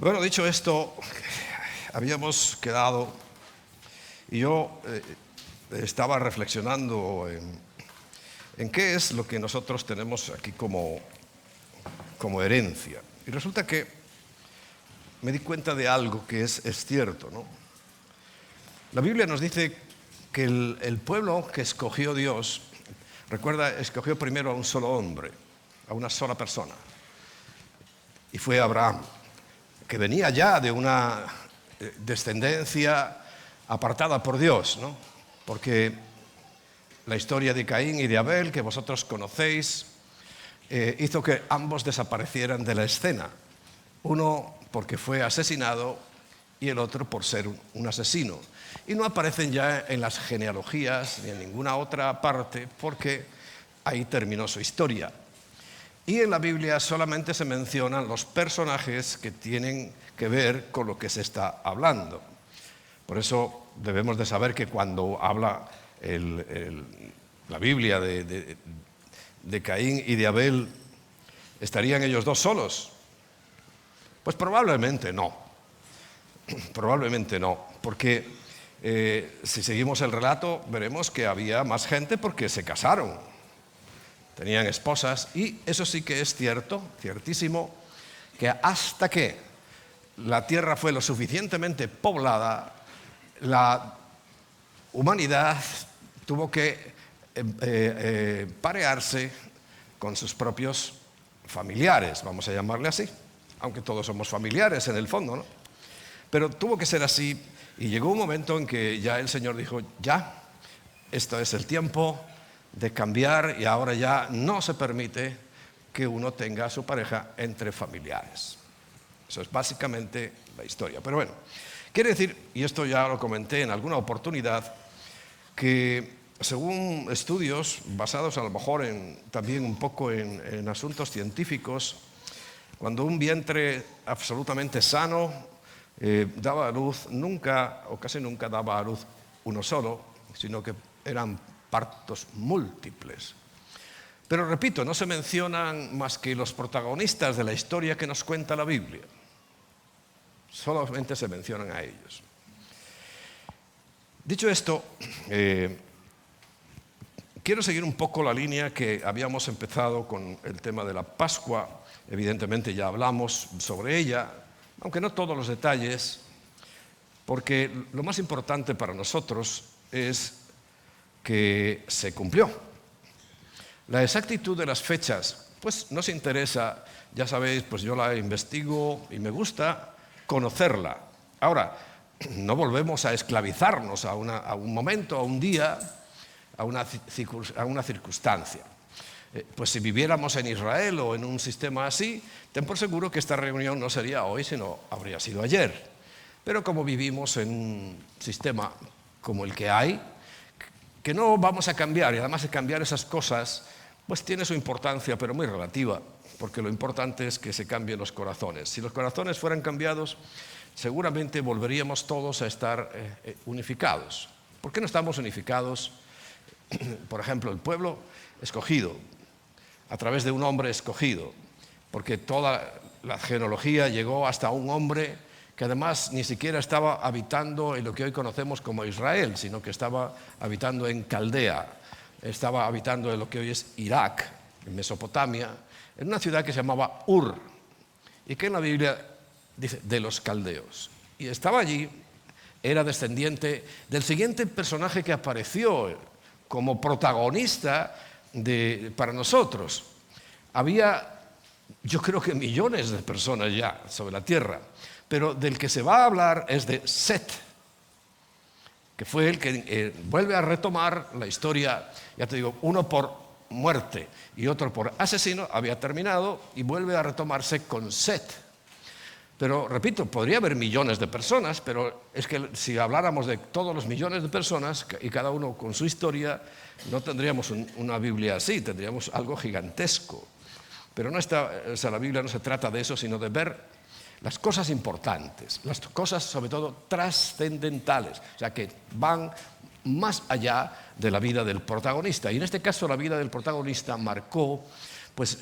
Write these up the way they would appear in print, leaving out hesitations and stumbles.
Bueno, dicho esto, habíamos quedado y yo estaba reflexionando en qué es lo que nosotros tenemos aquí como herencia. Y resulta que me di cuenta de algo que es cierto, ¿no? La Biblia nos dice que el pueblo que escogió Dios, recuerda, escogió primero a un solo hombre, a una sola persona, y fue Abraham, que venía ya de una descendencia apartada por Dios, ¿no? Porque la historia de Caín y de Abel, que vosotros conocéis, hizo que ambos desaparecieran de la escena. Uno porque fue asesinado y el otro por ser un asesino. Y no aparecen ya en las genealogías ni en ninguna otra parte porque ahí terminó su historia. Y en la Biblia solamente se mencionan los personajes que tienen que ver con lo que se está hablando. Por eso debemos de saber que cuando habla la Biblia de Caín y de Abel, ¿estarían ellos dos solos? Pues probablemente no. Probablemente no, porque si seguimos el relato veremos que había más gente porque se casaron. Tenían esposas y eso sí que es cierto, ciertísimo, que hasta que la tierra fue lo suficientemente poblada, la humanidad tuvo que parearse con sus propios familiares, vamos a llamarle así, aunque todos somos familiares en el fondo, ¿no? Pero tuvo que ser así y llegó un momento en que ya el Señor dijo, ya, esto es el tiempo de cambiar y ahora ya no se permite que uno tenga a su pareja entre familiares. Eso es básicamente la historia. Pero bueno, quiere decir, y esto ya lo comenté en alguna oportunidad, que según estudios basados a lo mejor también un poco en asuntos científicos, cuando un vientre absolutamente sano daba a luz, nunca o casi nunca daba a luz uno solo, sino que eran partos múltiples. Pero repito, no se mencionan más que los protagonistas de la historia que nos cuenta la Biblia. Solamente se mencionan a ellos. Dicho esto, quiero seguir un poco la línea que habíamos empezado con el tema de la Pascua. Evidentemente ya hablamos sobre ella, aunque no todos los detalles, porque lo más importante para nosotros es que se cumplió. La exactitud de las fechas, pues nos interesa, ya sabéis, pues yo la investigo y me gusta conocerla. Ahora, no volvemos a esclavizarnos a un momento, a un día, a una circunstancia. Pues si viviéramos en Israel o en un sistema así, ten por seguro que esta reunión no sería hoy, sino habría sido ayer. Pero como vivimos en un sistema como el que hay, que no vamos a cambiar, y además de cambiar esas cosas, pues tiene su importancia, pero muy relativa, porque lo importante es que se cambien los corazones. Si los corazones fueran cambiados, seguramente volveríamos todos a estar unificados. ¿Por qué no estamos unificados? Por ejemplo, el pueblo escogido, a través de un hombre escogido, porque toda la genealogía llegó hasta un hombre que además ni siquiera estaba habitando en lo que hoy conocemos como Israel, sino que estaba habitando en Caldea, estaba habitando en lo que hoy es Irak, en Mesopotamia, en una ciudad que se llamaba Ur, y que en la Biblia dice de los caldeos. Y estaba allí, era descendiente del siguiente personaje que apareció como protagonista para nosotros. Había, yo creo que millones de personas ya sobre la tierra, pero del que se va a hablar es de Set, que fue el que vuelve a retomar la historia, ya te digo, uno por muerte y otro por asesino, había terminado y vuelve a retomarse con Set. Pero, repito, podría haber millones de personas, pero es que si habláramos de todos los millones de personas y cada uno con su historia, no tendríamos una Biblia así, tendríamos algo gigantesco. Pero la Biblia no se trata de eso, sino de ver las cosas importantes, las cosas sobre todo trascendentales, o sea, que van más allá de la vida del protagonista. Y en este caso la vida del protagonista marcó, pues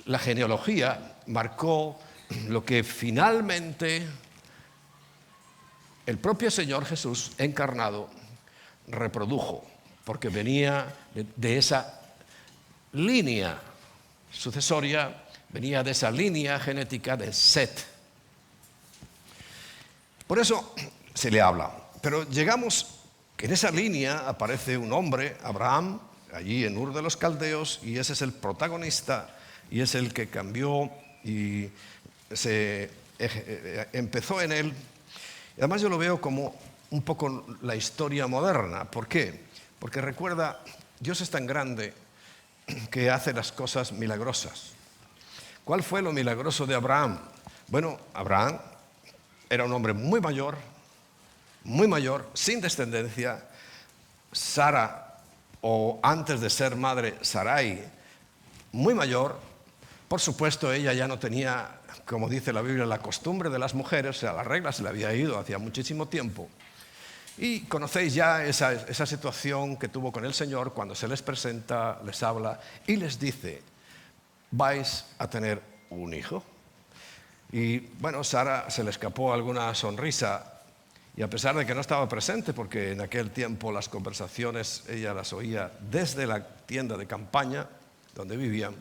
la genealogía marcó lo que finalmente el propio Señor Jesús encarnado reprodujo, porque venía de esa línea sucesoria, venía de esa línea genética de Set. Por eso se le habla. Pero llegamos que en esa línea aparece un hombre, Abraham, allí en Ur de los Caldeos, y ese es el protagonista y es el que cambió y se empezó en él. Y además yo lo veo como un poco la historia moderna. ¿Por qué? Porque recuerda, Dios es tan grande que hace las cosas milagrosas. ¿Cuál fue lo milagroso de Abraham? Bueno, Abraham era un hombre muy mayor, sin descendencia. Sara, o antes de ser madre, Sarai, muy mayor. Por supuesto, ella ya no tenía, como dice la Biblia, la costumbre de las mujeres, o sea, la regla se le había ido hacía muchísimo tiempo. Y conocéis ya esa situación que tuvo con el Señor cuando se les presenta, les habla y les dice: vais a tener un hijo. Y bueno, Sara se le escapó alguna sonrisa, y a pesar de que no estaba presente, porque en aquel tiempo las conversaciones ella las oía desde la tienda de campaña donde vivían,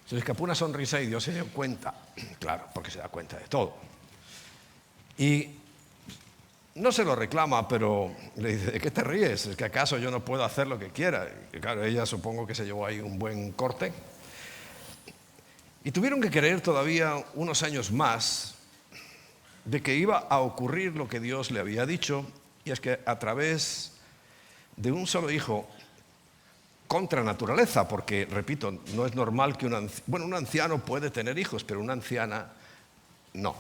se le escapó una sonrisa y Dios se dio cuenta, claro, porque se da cuenta de todo. Y no se lo reclama, pero le dice: ¿de qué te ríes? ¿Es que acaso yo no puedo hacer lo que quiera? Y claro, ella supongo que se llevó ahí un buen corte. Y tuvieron que creer todavía unos años más de que iba a ocurrir lo que Dios le había dicho, y es que a través de un solo hijo, contra naturaleza, porque, repito, no es normal que un anciano puede tener hijos, pero una anciana no.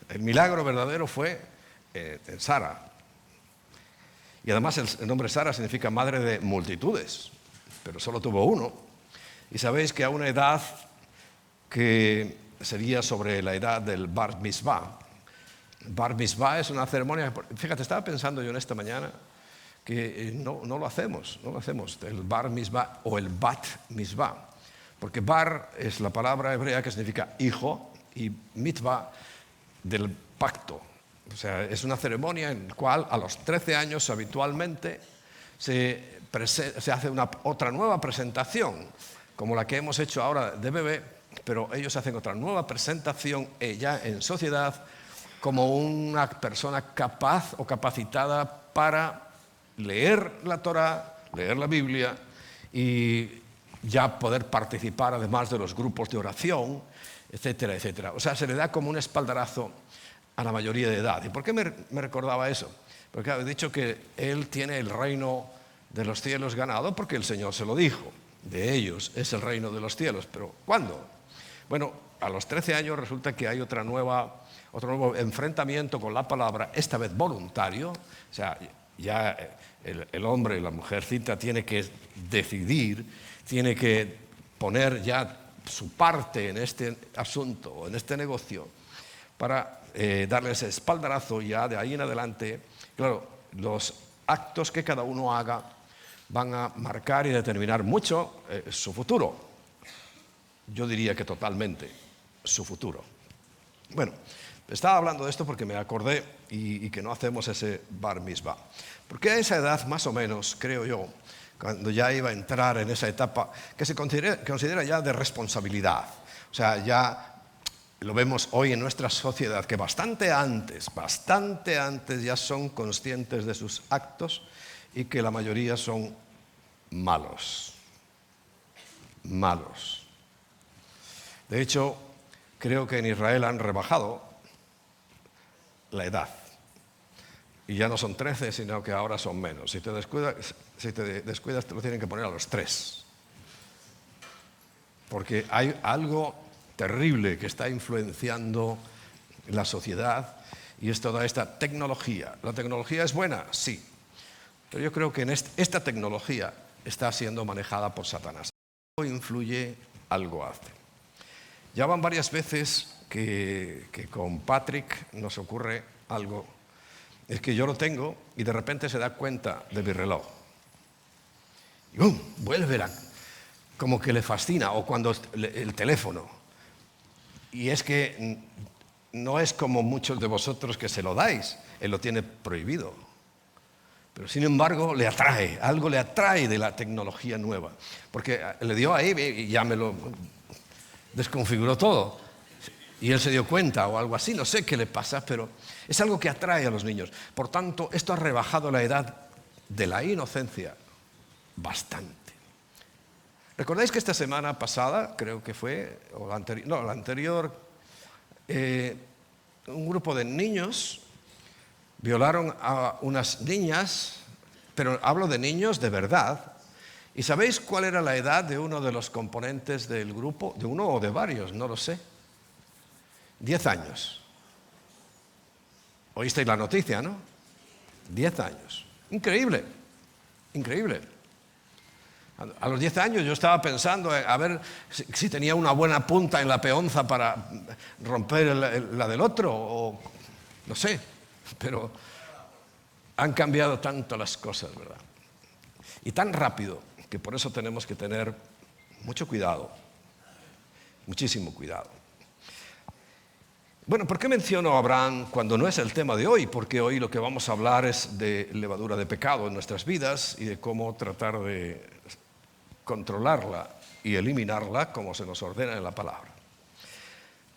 El milagro verdadero fue en Sara. Y además el nombre Sara significa madre de multitudes, pero solo tuvo uno. Y sabéis que a una edad que sería sobre la edad del Bar Mitzvah. Bar Mitzvah es una ceremonia, fíjate, estaba pensando yo en esta mañana que no lo hacemos, el Bar Mitzvah o el Bat Mitzvah, porque Bar es la palabra hebrea que significa hijo y Mitzvah del pacto. O sea, es una ceremonia en la cual a los 13 años habitualmente se hace otra nueva presentación, como la que hemos hecho ahora de bebé, pero ellos hacen otra nueva presentación ya en sociedad como una persona capaz o capacitada para leer la Torá, leer la Biblia y ya poder participar además de los grupos de oración, etcétera, etcétera. O sea, se le da como un espaldarazo a la mayoría de edad. ¿Y por qué me recordaba eso? Porque he dicho que él tiene el reino de los cielos ganado porque el Señor se lo dijo. De ellos es el reino de los cielos. ¿Pero cuándo? Bueno, a los 13 años resulta que hay otro nuevo enfrentamiento con la palabra, esta vez voluntario. O sea, ya el hombre y la mujercita tiene que decidir, tiene que poner ya su parte en este asunto, en este negocio, para darle ese espaldarazo. Ya de ahí en adelante, claro, los actos que cada uno haga van a marcar y determinar mucho su futuro. Yo diría que totalmente su futuro. Bueno, estaba hablando de esto porque me acordé y que no hacemos ese Bar Mitzvah. Porque a esa edad, más o menos, creo yo, cuando ya iba a entrar en esa etapa que se considera ya de responsabilidad. O sea, ya lo vemos hoy en nuestra sociedad, que bastante antes ya son conscientes de sus actos y que la mayoría son malos. De hecho, creo que en Israel han rebajado la edad. Y ya no son 13, sino que ahora son menos. Si te descuidas, te lo tienen que poner a los 3. Porque hay algo terrible que está influenciando la sociedad y es toda esta tecnología. ¿La tecnología es buena? Sí. Pero yo creo que en esta tecnología está siendo manejada por Satanás. Algo influye, algo hace. Ya van varias veces que con Patrick nos ocurre algo. Es que yo lo tengo y de repente se da cuenta de mi reloj. Y vuelve como que le fascina. O cuando el teléfono. Y es que no es como muchos de vosotros que se lo dais, Él lo tiene prohibido. Pero sin embargo le atrae, algo le atrae de la tecnología nueva. Porque le dio ahí y ya me lo desconfiguró todo. Y él se dio cuenta o algo así, no sé qué le pasa, pero es algo que atrae a los niños. Por tanto, esto ha rebajado la edad de la inocencia bastante. ¿Recordáis que esta semana pasada, creo que fue, o la anterior, un grupo de niños violaron a unas niñas, pero hablo de niños de verdad? ¿Y sabéis cuál era la edad de uno de los componentes del grupo? De uno o de varios, no lo sé. 10 años. Oísteis la noticia, ¿no? 10 años. Increíble, increíble. A los 10 años yo estaba pensando a ver si tenía una buena punta en la peonza para romper la del otro, o no sé, pero han cambiado tanto las cosas, ¿verdad? Y tan rápido que por eso tenemos que tener mucho cuidado, muchísimo cuidado. Bueno, ¿por qué menciono a Abraham cuando no es el tema de hoy? Porque hoy lo que vamos a hablar es de levadura de pecado en nuestras vidas y de cómo tratar de controlarla y eliminarla como se nos ordena en la palabra.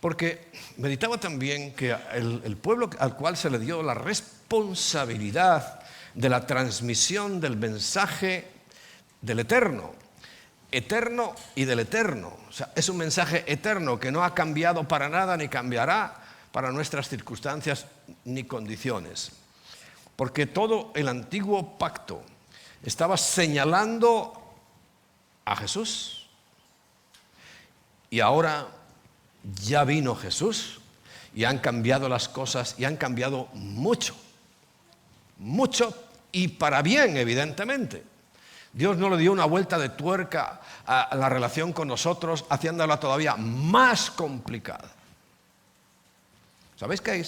Porque meditaba también que el pueblo al cual se le dio la responsabilidad de la transmisión del mensaje del eterno y del eterno. O sea, es un mensaje eterno que no ha cambiado para nada ni cambiará para nuestras circunstancias ni condiciones. Porque todo el antiguo pacto estaba señalando a Jesús. Y ahora ya vino Jesús y han cambiado las cosas y han cambiado mucho. Mucho y para bien, evidentemente. Dios no le dio una vuelta de tuerca a la relación con nosotros, haciéndola todavía más complicada. ¿Sabéis que hay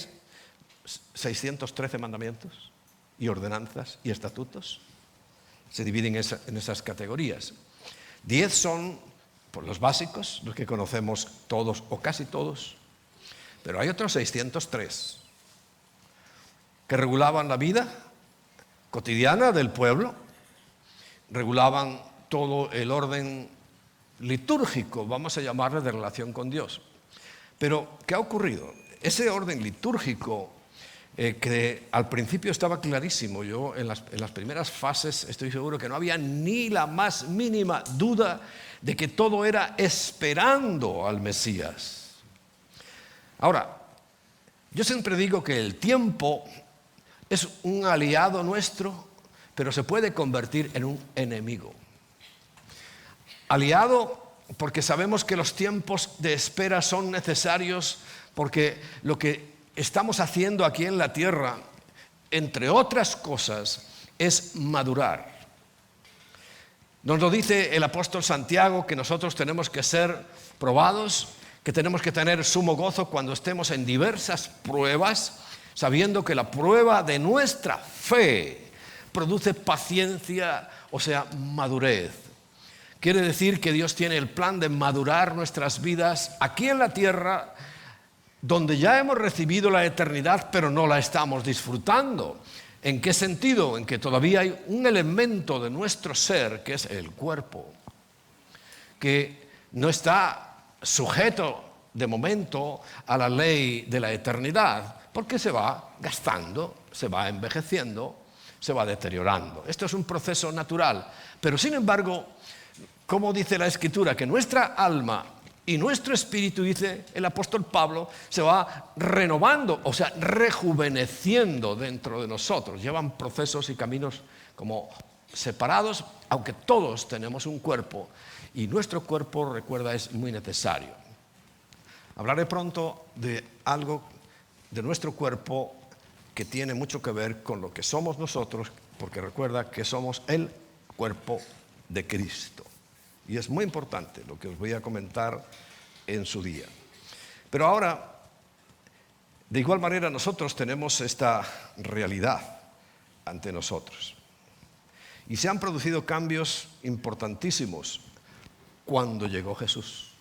613 mandamientos y ordenanzas y estatutos? Se dividen en esas categorías. 10 son por los básicos, los que conocemos todos o casi todos, pero hay otros 603 que regulaban la vida cotidiana del pueblo, regulaban todo el orden litúrgico, vamos a llamarle, de relación con Dios. Pero, ¿qué ha ocurrido? Ese orden litúrgico que al principio estaba clarísimo, yo en las primeras fases estoy seguro que no había ni la más mínima duda de que todo era esperando al Mesías. Ahora, yo siempre digo que el tiempo es un aliado nuestro, pero se puede convertir en un enemigo. Aliado porque sabemos que los tiempos de espera son necesarios, porque lo que estamos haciendo aquí en la tierra, entre otras cosas, es madurar. Nos lo dice el apóstol Santiago, que nosotros tenemos que ser probados, que tenemos que tener sumo gozo cuando estemos en diversas pruebas, sabiendo que la prueba de nuestra fe produce paciencia, o sea, madurez. Quiere decir que Dios tiene el plan de madurar nuestras vidas aquí en la tierra, donde ya hemos recibido la eternidad, pero no la estamos disfrutando. ¿En qué sentido? En que todavía hay un elemento de nuestro ser, que es el cuerpo, que no está sujeto de momento a la ley de la eternidad, porque se va gastando, se va envejeciendo, se va deteriorando. Esto es un proceso natural, pero sin embargo, como dice la Escritura, que nuestra alma y nuestro espíritu, dice el apóstol Pablo, se va renovando, o sea, rejuveneciendo dentro de nosotros. Llevan procesos y caminos como separados, aunque todos tenemos un cuerpo y nuestro cuerpo, recuerda, es muy necesario. Hablaré pronto de algo de nuestro cuerpo que tiene mucho que ver con lo que somos nosotros, porque recuerda que somos el cuerpo de Cristo. Y es muy importante lo que os voy a comentar en su día. Pero ahora, de igual manera, nosotros tenemos esta realidad ante nosotros. Y se han producido cambios importantísimos cuando llegó Jesús.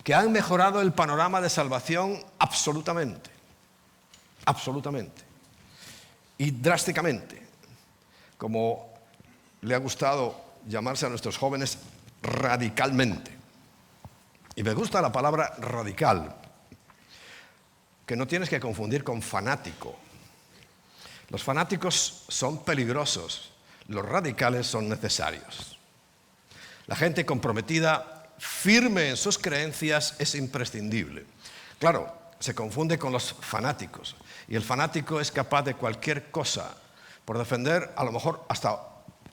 que han mejorado el panorama de salvación absolutamente, absolutamente y drásticamente, como le ha gustado llamarse a nuestros jóvenes, radicalmente. Y me gusta la palabra radical, que no tienes que confundir con fanático. Los fanáticos son peligrosos, los radicales son necesarios. La gente comprometida, firme en sus creencias, es imprescindible. Claro, se confunde con los fanáticos, y el fanático es capaz de cualquier cosa por defender a lo mejor hasta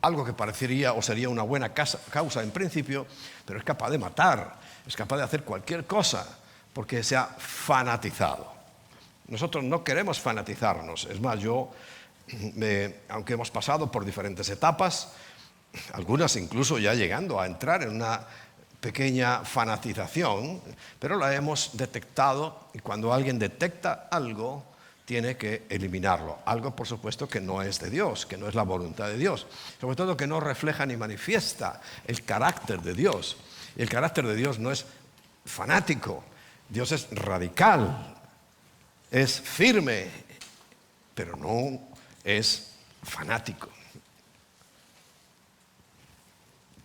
algo que parecería o sería una buena causa en principio, pero es capaz de matar, es capaz de hacer cualquier cosa porque se ha fanatizado. Nosotros no queremos fanatizarnos. Es más, aunque hemos pasado por diferentes etapas, algunas incluso ya llegando a entrar en una pequeña fanatización, pero la hemos detectado, y cuando alguien detecta algo, tiene que eliminarlo. Algo, por supuesto, que no es de Dios, que no es la voluntad de Dios. Sobre todo que no refleja ni manifiesta el carácter de Dios. Y el carácter de Dios no es fanático. Dios es radical, es firme, pero no es fanático.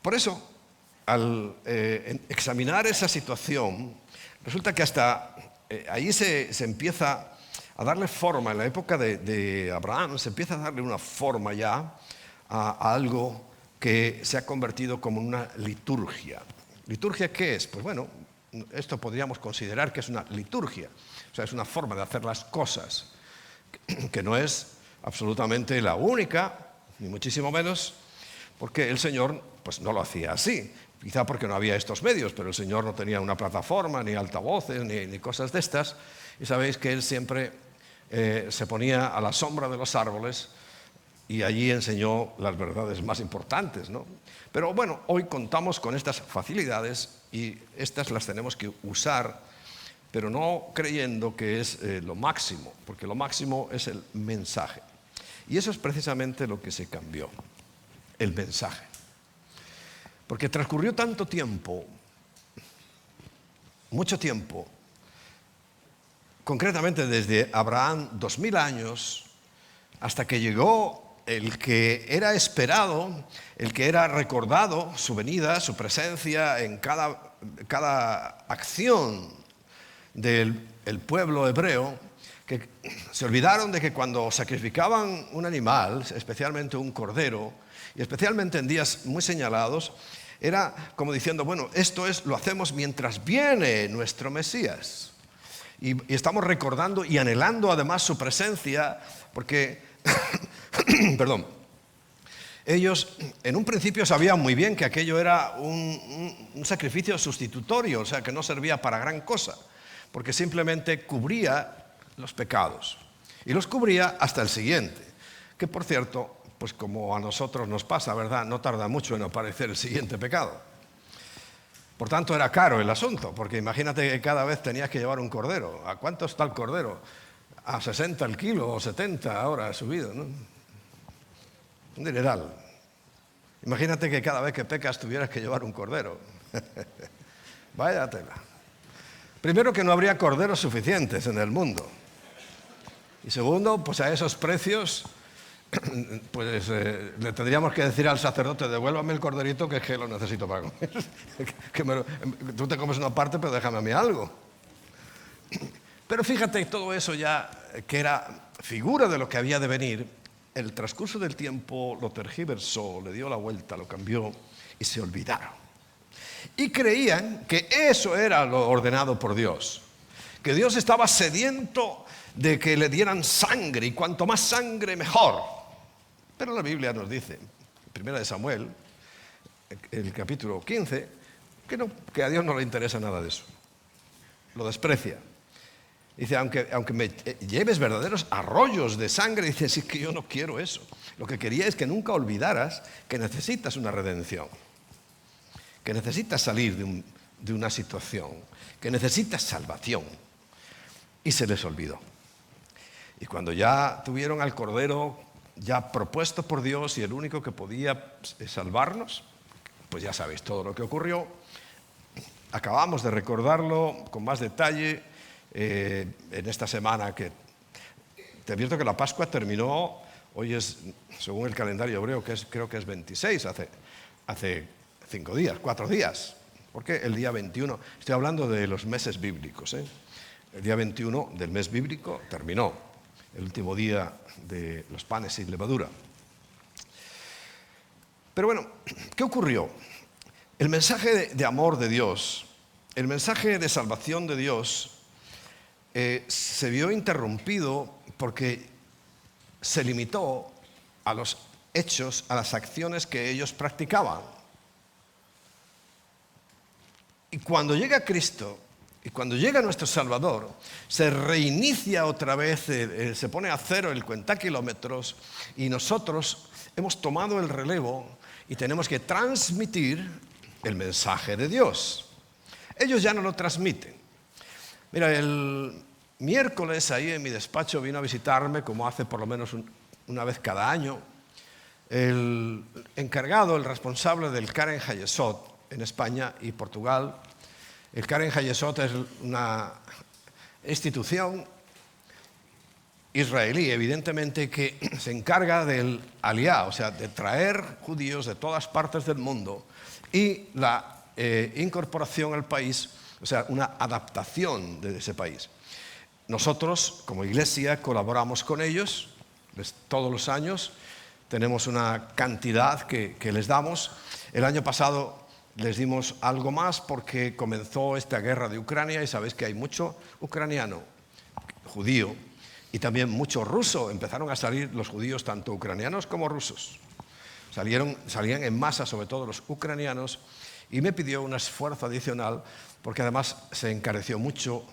Por eso, al examinar esa situación, resulta que hasta ahí se empieza a darle forma. En la época de Abraham se empieza a darle una forma ya a algo que se ha convertido como una liturgia. ¿Liturgia qué es? Pues bueno, esto podríamos considerar que es una liturgia. O sea, es una forma de hacer las cosas que no es absolutamente la única, ni muchísimo menos, porque el Señor pues no lo hacía así. Quizá porque no había estos medios, pero el Señor no tenía una plataforma, ni altavoces, ni cosas de estas. Y sabéis que Él siempre se ponía a la sombra de los árboles y allí enseñó las verdades más importantes, ¿no? Pero bueno, hoy contamos con estas facilidades y estas las tenemos que usar, pero no creyendo que es lo máximo, porque lo máximo es el mensaje. Y eso es precisamente lo que se cambió, el mensaje. Porque transcurrió tanto tiempo, mucho tiempo, concretamente desde Abraham 2000 años, hasta que llegó el que era esperado, el que era recordado, su venida, su presencia en cada acción del pueblo hebreo, que se olvidaron de que cuando sacrificaban un animal, especialmente un cordero, y especialmente en días muy señalados, era como diciendo, bueno, lo hacemos mientras viene nuestro Mesías. Y estamos recordando y anhelando además su presencia, porque, perdón, ellos en un principio sabían muy bien que aquello era un sacrificio sustitutorio, o sea, que no servía para gran cosa, porque simplemente cubría los pecados. Y los cubría hasta el siguiente, que por cierto, pues como a nosotros nos pasa, ¿verdad? No tarda mucho en aparecer el siguiente pecado. Por tanto, era caro el asunto, porque imagínate que cada vez tenías que llevar un cordero. ¿A cuánto está el cordero? A 60 el kilo o 70 ahora ha subido, ¿no? Un dineral. Imagínate que cada vez que pecas tuvieras que llevar un cordero. Vaya tela. Primero, que no habría corderos suficientes en el mundo. Y segundo, pues a esos precios, pues le tendríamos que decir al sacerdote, devuélvame el corderito que es que lo necesito para comer. Tú te comes una parte, pero déjame a mí algo. Pero fíjate, todo eso ya que era figura de lo que había de venir, el transcurso del tiempo lo tergiversó, le dio la vuelta, lo cambió y se olvidaron. Y creían que eso era lo ordenado por Dios, que Dios estaba sediento de que le dieran sangre, y cuanto más sangre mejor. Pero la Biblia nos dice, en 1 Samuel, el capítulo 15, que a Dios no le interesa nada de eso. Lo desprecia. Dice, aunque me lleves verdaderos arroyos de sangre, dice, sí, que yo no quiero eso. Lo que quería es que nunca olvidaras que necesitas una redención, que necesitas salir de una situación, que necesitas salvación. Y se les olvidó. Y cuando ya tuvieron al Cordero ya propuesto por Dios y el único que podía salvarnos, pues ya sabéis todo lo que ocurrió. acabamos de recordarlo con más detalle en esta semana que te advierto que la Pascua terminó, hoy es, según el calendario hebreo, creo que es 26, hace 5 días, 4 días, porque el día 21, estoy hablando de los meses bíblicos, el día 21 del mes bíblico terminó, el último día de los panes sin levadura. Pero bueno, ¿qué ocurrió? El mensaje de amor de Dios, el mensaje de salvación de Dios, se vio interrumpido porque se limitó a los hechos, a las acciones que ellos practicaban. Y cuando llega Cristo, y cuando llega nuestro Salvador, se reinicia otra vez, se pone a cero el cuentakilómetros, y nosotros hemos tomado el relevo y tenemos que transmitir el mensaje de Dios. Ellos ya no lo transmiten. Mira, el miércoles ahí en mi despacho vino a visitarme, como hace por lo menos una vez cada año, el encargado, el responsable del Karen Hayesot en España y Portugal. El Karen Hayesot es una institución israelí, evidentemente, que se encarga del aliá, o sea, de traer judíos de todas partes del mundo y la incorporación al país, o sea, una adaptación de ese país. Nosotros, como iglesia, colaboramos con ellos todos los años. Tenemos una cantidad que les damos. El año pasado les dimos algo más porque comenzó esta guerra de Ucrania y sabéis que hay mucho ucraniano, judío, y también mucho ruso. Empezaron a salir los judíos, tanto ucranianos como rusos. Salían en masa, sobre todo los ucranianos, y me pidió un esfuerzo adicional porque además se encareció mucho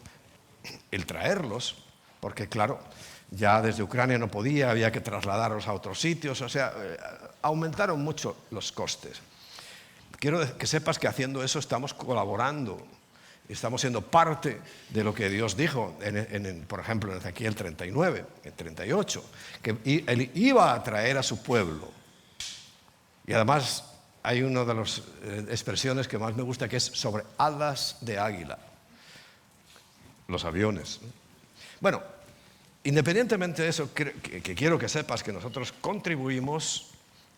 el traerlos, porque claro, ya desde Ucrania no podía, había que trasladarlos a otros sitios, o sea, aumentaron mucho los costes. Quiero que sepas que haciendo eso estamos colaborando, estamos siendo parte de lo que Dios dijo, por ejemplo, en Ezequiel 39, en 38, que Él iba a traer a su pueblo. Y además hay una de las expresiones que más me gusta, que es sobre alas de águila. Los aviones. Bueno, independientemente de eso, que quiero que sepas que nosotros contribuimos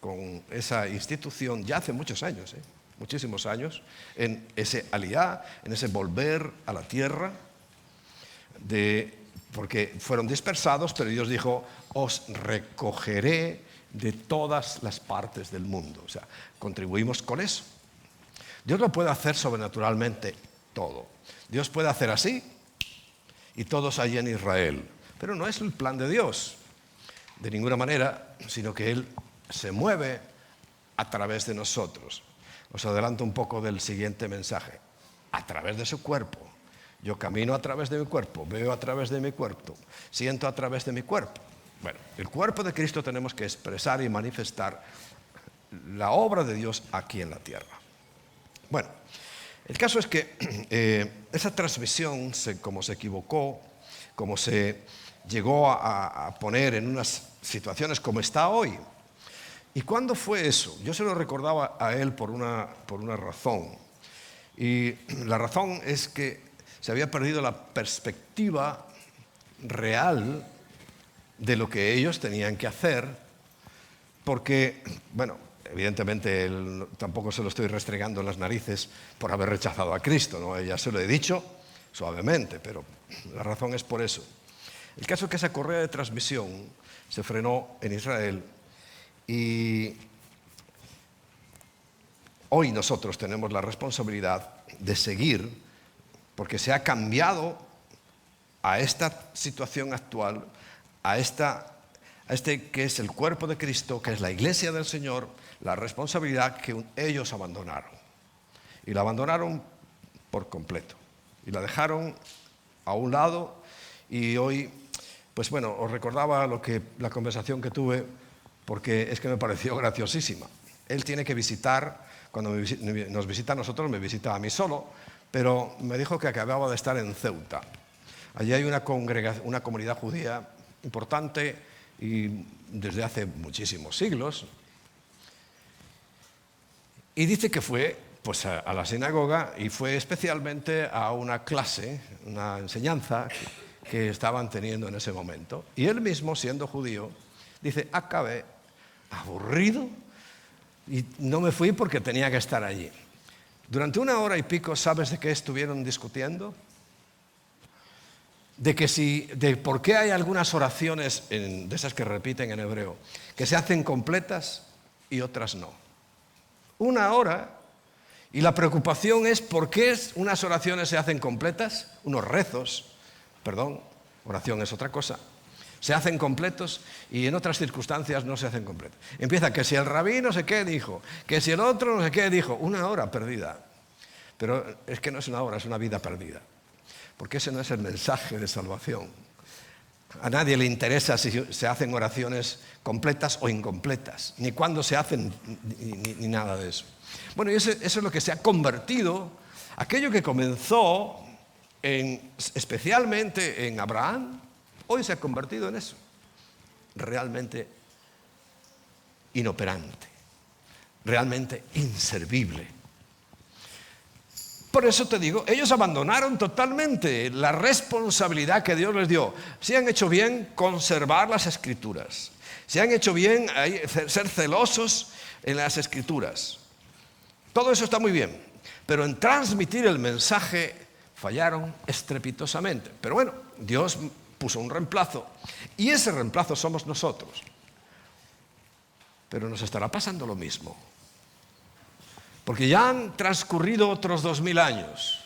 con esa institución ya hace muchos años, muchísimos años, en ese aliá, en ese volver a la tierra, porque fueron dispersados, pero Dios dijo, os recogeré de todas las partes del mundo. O sea, contribuimos con eso. Dios lo puede hacer sobrenaturalmente todo. Dios puede hacer así, y todos allí en Israel. Pero no es el plan de Dios, de ninguna manera, sino que Él se mueve a través de nosotros. Os adelanto un poco del siguiente mensaje. A través de su cuerpo. Yo camino a través de mi cuerpo, veo a través de mi cuerpo, siento a través de mi cuerpo. Bueno, el cuerpo de Cristo tenemos que expresar y manifestar la obra de Dios aquí en la tierra. Bueno, el caso es que esa transmisión, como se equivocó, como se llegó a poner en unas situaciones como está hoy. ¿Y cuándo fue eso? Yo se lo recordaba a él por una razón. Y la razón es que se había perdido la perspectiva real de lo que ellos tenían que hacer, porque, bueno, evidentemente tampoco se lo estoy restregando en las narices por haber rechazado a Cristo, ¿no? Ya se lo he dicho suavemente, pero la razón es por eso. El caso es que esa correa de transmisión se frenó en Israel y hoy nosotros tenemos la responsabilidad de seguir, porque se ha cambiado a esta situación actual, a este que es el cuerpo de Cristo, que es la iglesia del Señor, la responsabilidad que ellos abandonaron. Y la abandonaron por completo. Y la dejaron a un lado. Y hoy, pues bueno, os recordaba la conversación que tuve, porque es que me pareció graciosísima. Él tiene que visitar, cuando nos visita a nosotros, me visita a mí solo, pero me dijo que acababa de estar en Ceuta. Allí hay una comunidad judía importante y desde hace muchísimos siglos. Y dice que fue pues a la sinagoga y fue especialmente a una clase, una enseñanza que estaban teniendo en ese momento. Y él mismo, siendo judío, dice, acabé aburrido y no me fui porque tenía que estar allí. Durante 1 hora y pico, ¿sabes de qué estuvieron discutiendo? De por qué hay algunas oraciones de esas que repiten en hebreo, que se hacen completas y otras no. 1 hora, y la preocupación es por qué unas oraciones se hacen completas, unos rezos, oración es otra cosa, se hacen completos y en otras circunstancias no se hacen completos. Empieza que si el rabí no sé qué dijo, que si el otro no sé qué dijo, 1 hora perdida. Pero es que no es 1 hora, es una vida perdida. Porque ese no es el mensaje de salvación. A nadie le interesa si se hacen oraciones completas o incompletas, ni cuándo se hacen, ni nada de eso. Bueno, y eso es lo que se ha convertido, aquello que comenzó especialmente en Abraham, hoy se ha convertido en eso, realmente inoperante, realmente inservible. Por eso te digo, ellos abandonaron totalmente la responsabilidad que Dios les dio. Si han hecho bien conservar las Escrituras, si han hecho bien ser celosos en las Escrituras, todo eso está muy bien, pero en transmitir el mensaje fallaron estrepitosamente. Pero bueno, Dios puso un reemplazo y ese reemplazo somos nosotros. Pero nos estará pasando lo mismo. Porque ya han transcurrido otros 2000 años.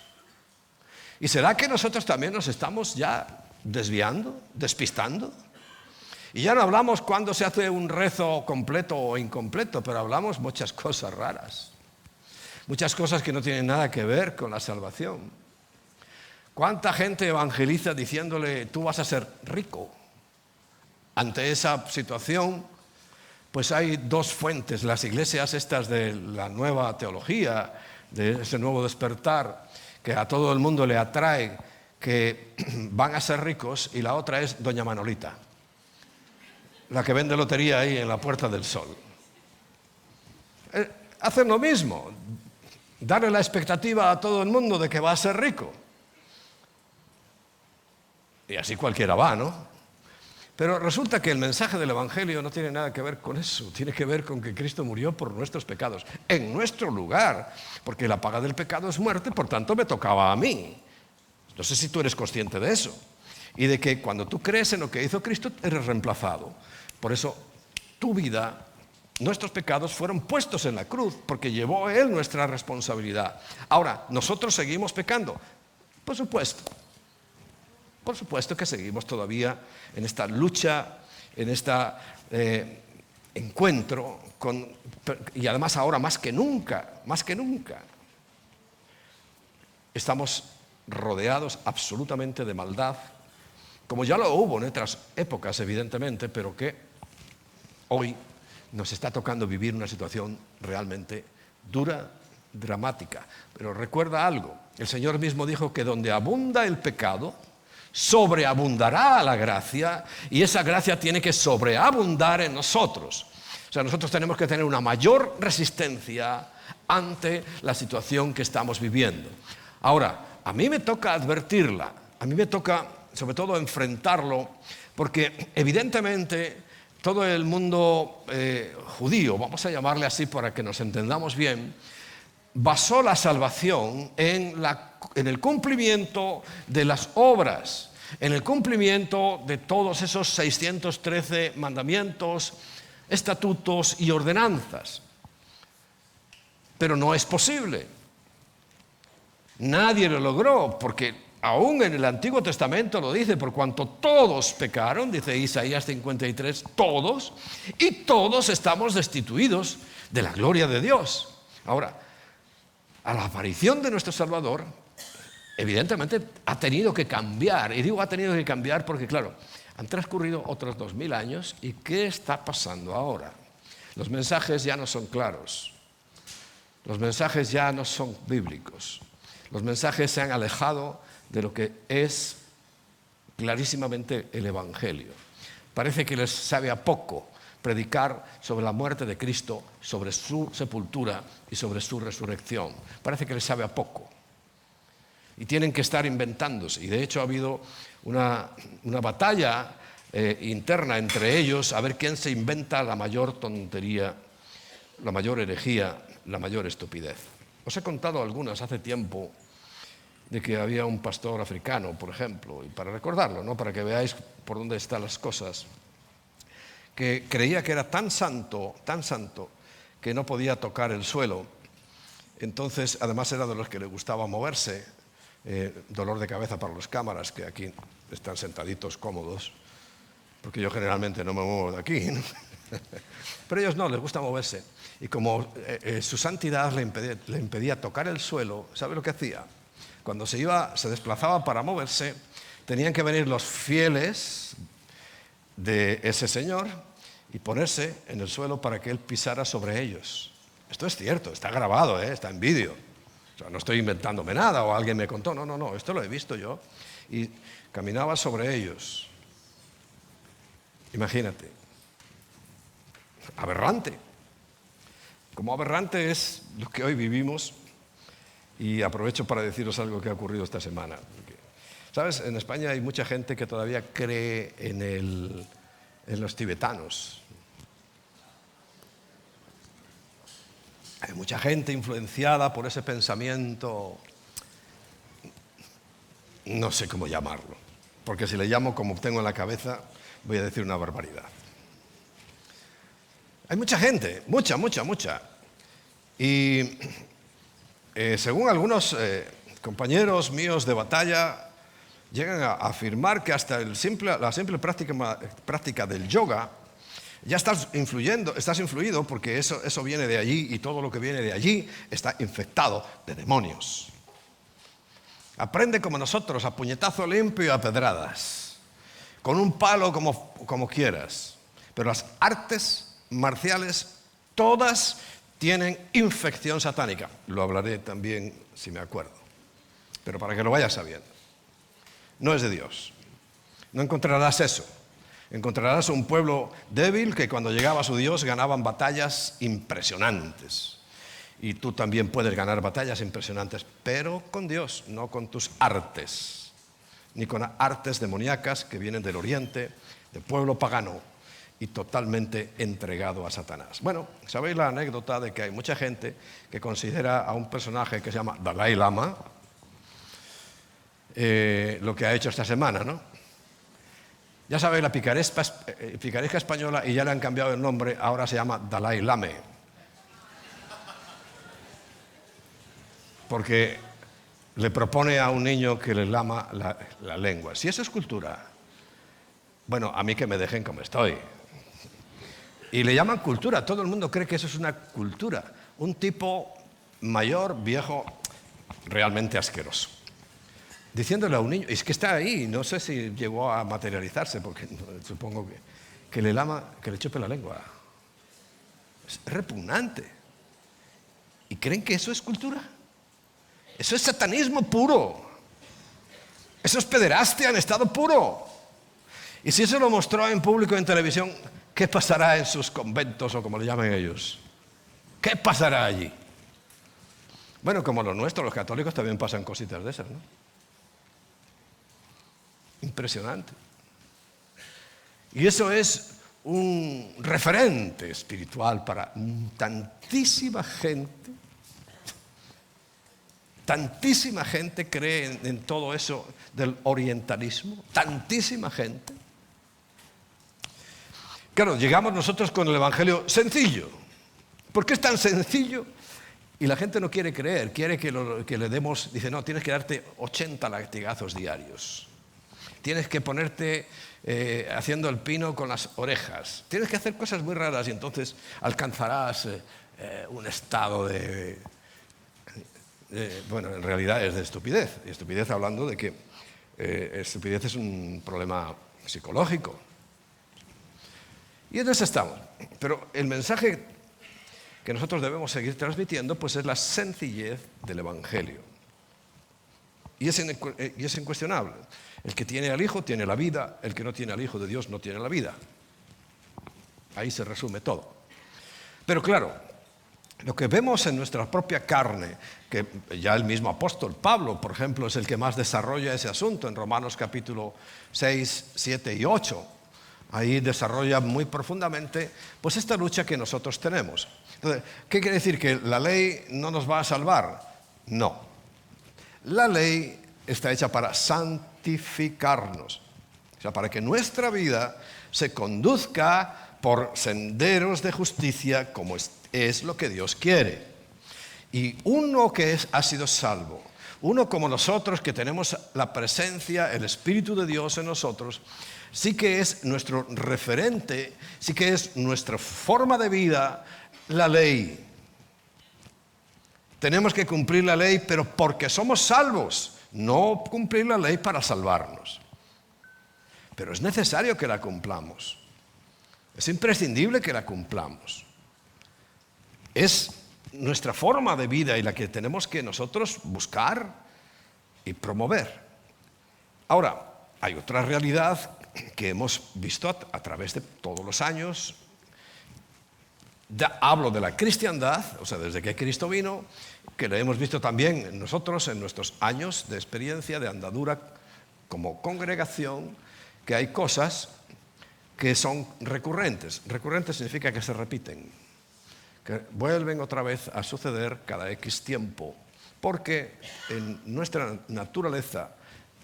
¿Y será que nosotros también nos estamos ya desviando, despistando? Y ya no hablamos cuando se hace un rezo completo o incompleto, pero hablamos muchas cosas raras. Muchas cosas que no tienen nada que ver con la salvación. ¿Cuánta gente evangeliza diciéndole, tú vas a ser rico? Ante esa situación, pues hay 2 fuentes, las iglesias estas de la nueva teología, de ese nuevo despertar, que a todo el mundo le atrae, que van a ser ricos, y la otra es Doña Manolita, la que vende lotería ahí en la Puerta del Sol. Hacen lo mismo, darle la expectativa a todo el mundo de que va a ser rico. Y así cualquiera va, ¿no? Pero resulta que el mensaje del Evangelio no tiene nada que ver con eso, tiene que ver con que Cristo murió por nuestros pecados, en nuestro lugar, porque la paga del pecado es muerte, por tanto me tocaba a mí. No sé si tú eres consciente de eso, y de que cuando tú crees en lo que hizo Cristo, eres reemplazado. Por eso tu vida, nuestros pecados fueron puestos en la cruz, porque llevó Él nuestra responsabilidad. Ahora, ¿nosotros seguimos pecando? Por supuesto. Por supuesto que seguimos todavía en esta lucha, en este encuentro, y además ahora más que nunca, estamos rodeados absolutamente de maldad, como ya lo hubo en otras épocas evidentemente, pero que hoy nos está tocando vivir una situación realmente dura, dramática. Pero recuerda algo, el Señor mismo dijo que donde abunda el pecado, sobreabundará la gracia, y esa gracia tiene que sobreabundar en nosotros. O sea, nosotros tenemos que tener una mayor resistencia ante la situación que estamos viviendo. Ahora, a mí me toca advertirla, a mí me toca sobre todo enfrentarlo, porque evidentemente todo el mundo judío, vamos a llamarle así para que nos entendamos bien, basó la salvación en el cumplimiento de las obras, en el cumplimiento de todos esos 613 mandamientos, estatutos y ordenanzas. Pero no es posible. Nadie lo logró, porque aún en el Antiguo Testamento lo dice, por cuanto todos pecaron, dice Isaías 53, todos, y todos estamos destituidos de la gloria de Dios. Ahora, a la aparición de nuestro Salvador, evidentemente ha tenido que cambiar. Y digo ha tenido que cambiar porque, claro, han transcurrido otros 2000 años. ¿Y qué está pasando ahora? Los mensajes ya no son claros. Los mensajes ya no son bíblicos. Los mensajes se han alejado de lo que es clarísimamente el Evangelio. Parece que les sabe a poco predicar sobre la muerte de Cristo, sobre su sepultura y sobre su resurrección. Parece que les sabe a poco. Y tienen que estar inventándose. Y de hecho ha habido una batalla interna entre ellos a ver quién se inventa la mayor tontería, la mayor herejía, la mayor estupidez. Os he contado algunas hace tiempo de que había un pastor africano, por ejemplo, y para recordarlo, ¿no? Para que veáis por dónde están las cosas, que creía que era tan santo, que no podía tocar el suelo. Entonces, además era de los que le gustaba moverse, dolor de cabeza para los cámaras, que aquí están sentaditos cómodos, porque yo generalmente no me muevo de aquí, ¿no? Pero ellos no, les gusta moverse. Y como su santidad le impedía tocar el suelo, ¿sabe lo que hacía? Cuando se desplazaba para moverse, tenían que venir los fieles de ese señor y ponerse en el suelo para que él pisara sobre ellos. Esto es cierto, está grabado, está en vídeo. O sea, no estoy inventándome nada o alguien me contó, no, esto lo he visto yo. Y caminaba sobre ellos. Imagínate. Aberrante. Como aberrante es lo que hoy vivimos. Y aprovecho para deciros algo que ha ocurrido esta semana. ¿Sabes? En España hay mucha gente que todavía cree en los tibetanos. Hay mucha gente influenciada por ese pensamiento, no sé cómo llamarlo, porque si le llamo como tengo en la cabeza, voy a decir una barbaridad. Hay mucha gente, mucha. Y según algunos compañeros míos de batalla, llegan a afirmar que hasta la simple práctica del yoga, ya estás influido porque eso viene de allí y todo lo que viene de allí está infectado de demonios. Aprende como nosotros, a puñetazo limpio y a pedradas, con un palo como quieras. Pero las artes marciales, todas tienen infección satánica. Lo hablaré también si me acuerdo. Pero para que lo vayas sabiendo. No es de Dios. No encontrarás eso. Encontrarás un pueblo débil que cuando llegaba a su Dios ganaban batallas impresionantes. Y tú también puedes ganar batallas impresionantes, pero con Dios, no con tus artes. Ni con artes demoníacas que vienen del oriente, del pueblo pagano y totalmente entregado a Satanás. Bueno, ¿sabéis la anécdota de que hay mucha gente que considera a un personaje que se llama Dalai Lama lo que ha hecho esta semana, ¿no? Ya sabéis, la picaresca española, y ya le han cambiado el nombre, ahora se llama Dalai Lame. Porque le propone a un niño que le lama la lengua. Si eso es cultura, bueno, a mí que me dejen como estoy. Y le llaman cultura, todo el mundo cree que eso es una cultura. Un tipo mayor, viejo, realmente asqueroso. Diciéndole a un niño, es que está ahí, no sé si llegó a materializarse, porque supongo que le chupe la lengua. Es repugnante. ¿Y creen que eso es cultura? Eso es satanismo puro. Eso es pederastia en estado puro. Y si eso lo mostró en público en televisión, ¿qué pasará en sus conventos o como le llaman ellos? ¿Qué pasará allí? Bueno, como los nuestros, los católicos, también pasan cositas de esas, ¿no? Impresionante. Y eso es un referente espiritual para tantísima gente. Tantísima gente cree en todo eso del orientalismo. Tantísima gente. Claro, llegamos nosotros con el evangelio sencillo. ¿Por qué es tan sencillo? Y la gente no quiere creer, quiere que le demos, dice, no, tienes que darte 80 latigazos diarios. Tienes que ponerte haciendo el pino con las orejas. Tienes que hacer cosas muy raras y entonces alcanzarás un estado bueno, en realidad es de estupidez. Y estupidez hablando de que estupidez es un problema psicológico. Y en eso estamos. Pero el mensaje que nosotros debemos seguir transmitiendo pues es la sencillez del evangelio. Y es incuestionable. El que tiene al Hijo tiene la vida, el que no tiene al Hijo de Dios no tiene la vida. Ahí se resume todo. Pero claro, lo que vemos en nuestra propia carne, que ya el mismo apóstol Pablo, por ejemplo, es el que más desarrolla ese asunto en Romanos capítulo 6, 7 y 8. Ahí desarrolla muy profundamente pues esta lucha que nosotros tenemos. Entonces, ¿qué quiere decir? ¿Que la ley no nos va a salvar? No. La ley está hecha para santificarnos, o sea, para que nuestra vida se conduzca por senderos de justicia como es lo que Dios quiere. Y uno que ha sido salvo, uno como nosotros que tenemos la presencia, el Espíritu de Dios en nosotros, sí que es nuestro referente, sí que es nuestra forma de vida, la ley. Tenemos que cumplir la ley, pero porque somos salvos, no cumplir la ley para salvarnos. Pero es necesario que la cumplamos. Es imprescindible que la cumplamos. Es nuestra forma de vida y la que tenemos que nosotros buscar y promover. Ahora, hay otra realidad que hemos visto a través de todos los años. Hablo de la cristiandad, o sea, desde que Cristo vino, que lo hemos visto también nosotros en nuestros años de experiencia, de andadura como congregación, que hay cosas que son recurrentes. Recurrentes significa que se repiten, que vuelven otra vez a suceder cada X tiempo, porque en nuestra naturaleza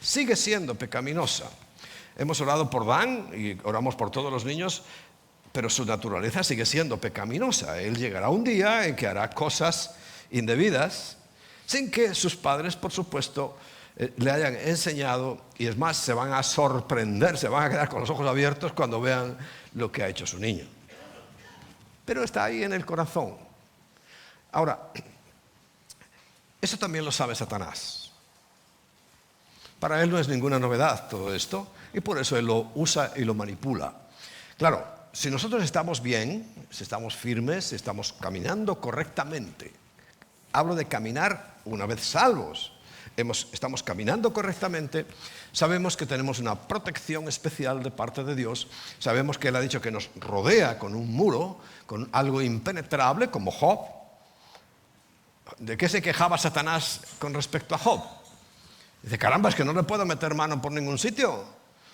sigue siendo pecaminosa. Hemos orado por Dan y oramos por todos los niños, pero su naturaleza sigue siendo pecaminosa. Él llegará un día en que hará cosas indebidas sin que sus padres, por supuesto, le hayan enseñado, y es más, se van a sorprender, se van a quedar con los ojos abiertos cuando vean lo que ha hecho su niño. Pero está ahí en el corazón. Ahora, eso también lo sabe Satanás. Para él no es ninguna novedad todo esto, y por eso él lo usa y lo manipula. Claro, si nosotros estamos bien, si estamos firmes, si estamos caminando correctamente, hablo de caminar una vez salvos, estamos caminando correctamente, sabemos que tenemos una protección especial de parte de Dios, sabemos que Él ha dicho que nos rodea con un muro, con algo impenetrable como Job. ¿De qué se quejaba Satanás con respecto a Job? Dice, caramba, es que no le puedo meter mano por ningún sitio.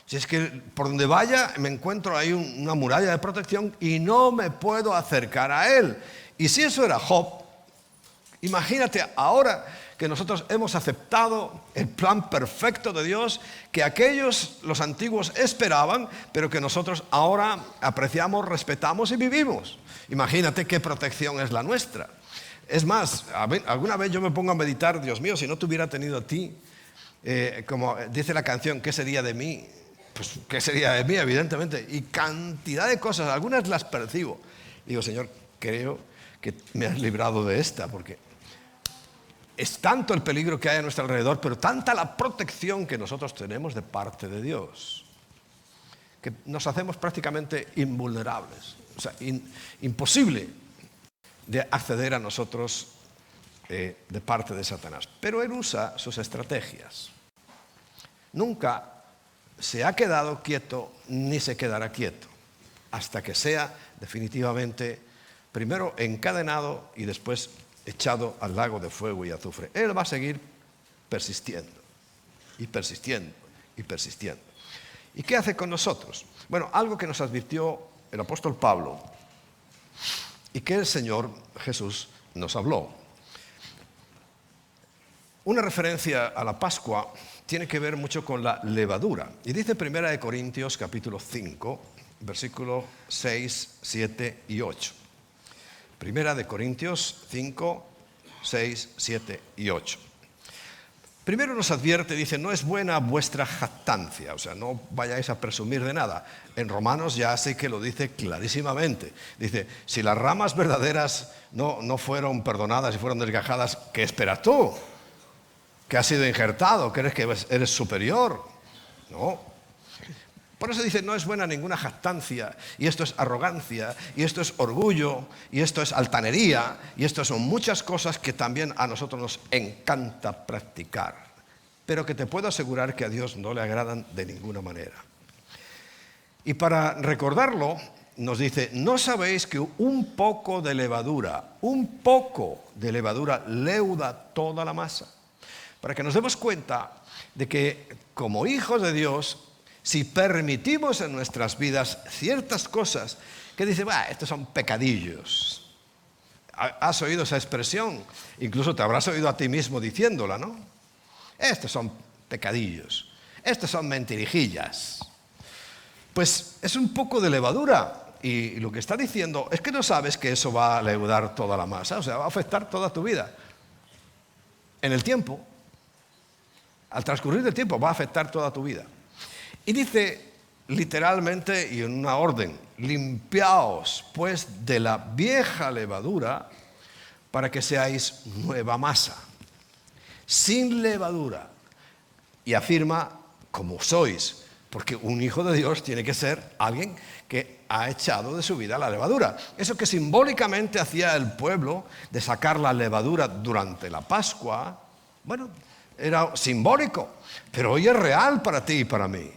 Si es que por donde vaya me encuentro ahí una muralla de protección y no me puedo acercar a él. Y si eso era Job, imagínate ahora que nosotros hemos aceptado el plan perfecto de Dios que aquellos, los antiguos, esperaban, pero que nosotros ahora apreciamos, respetamos y vivimos. Imagínate qué protección es la nuestra. Es más, alguna vez yo me pongo a meditar, Dios mío, si no te hubiera tenido a ti, como dice la canción, ¿qué sería de mí? Pues, ¿qué sería de mí? Evidentemente. Y cantidad de cosas, algunas las percibo. Digo, Señor, creo que me has librado de esta, porque es tanto el peligro que hay a nuestro alrededor, pero tanta la protección que nosotros tenemos de parte de Dios, que nos hacemos prácticamente invulnerables. O sea, imposible de acceder a nosotros de parte de Satanás. Pero él usa sus estrategias. Nunca se ha quedado quieto ni se quedará quieto hasta que sea definitivamente primero encadenado y después echado al lago de fuego y azufre. Él va a seguir persistiendo y persistiendo y persistiendo. ¿Y qué hace con nosotros? Bueno, algo que nos advirtió el apóstol Pablo y que el Señor Jesús nos habló. Una referencia a la Pascua tiene que ver mucho con la levadura. Y dice 1 Corintios capítulo 5, versículos 6, 7 y 8. 1 Corintios 5, 6, 7 y 8. Primero nos advierte, dice, no es buena vuestra jactancia, o sea, no vayáis a presumir de nada. En Romanos ya sé que lo dice clarísimamente. Dice, si las ramas verdaderas no fueron perdonadas y fueron desgajadas, ¿qué esperas tú? ¿Que has sido injertado? ¿Crees que eres superior? No. Por eso dice, no es buena ninguna jactancia, y esto es arrogancia, y esto es orgullo, y esto es altanería, y esto son muchas cosas que también a nosotros nos encanta practicar, pero que te puedo asegurar que a Dios no le agradan de ninguna manera. Y para recordarlo, nos dice, ¿no sabéis que un poco de levadura leuda toda la masa? Para que nos demos cuenta de que como hijos de Dios, si permitimos en nuestras vidas ciertas cosas que dice, estos son pecadillos. Has oído esa expresión, incluso te habrás oído a ti mismo diciéndola, ¿no? Estos son pecadillos, estos son mentirijillas. Pues es un poco de levadura. Y lo que está diciendo es que no sabes que eso va a leudar toda la masa, o sea, va a afectar toda tu vida. En el tiempo, al transcurrir del tiempo, va a afectar toda tu vida. Y dice literalmente y en una orden, limpiaos pues de la vieja levadura para que seáis nueva masa, sin levadura. Y afirma, como sois, porque un hijo de Dios tiene que ser alguien que ha echado de su vida la levadura. Eso que simbólicamente hacía el pueblo de sacar la levadura durante la Pascua, bueno, era simbólico, pero hoy es real para ti y para mí.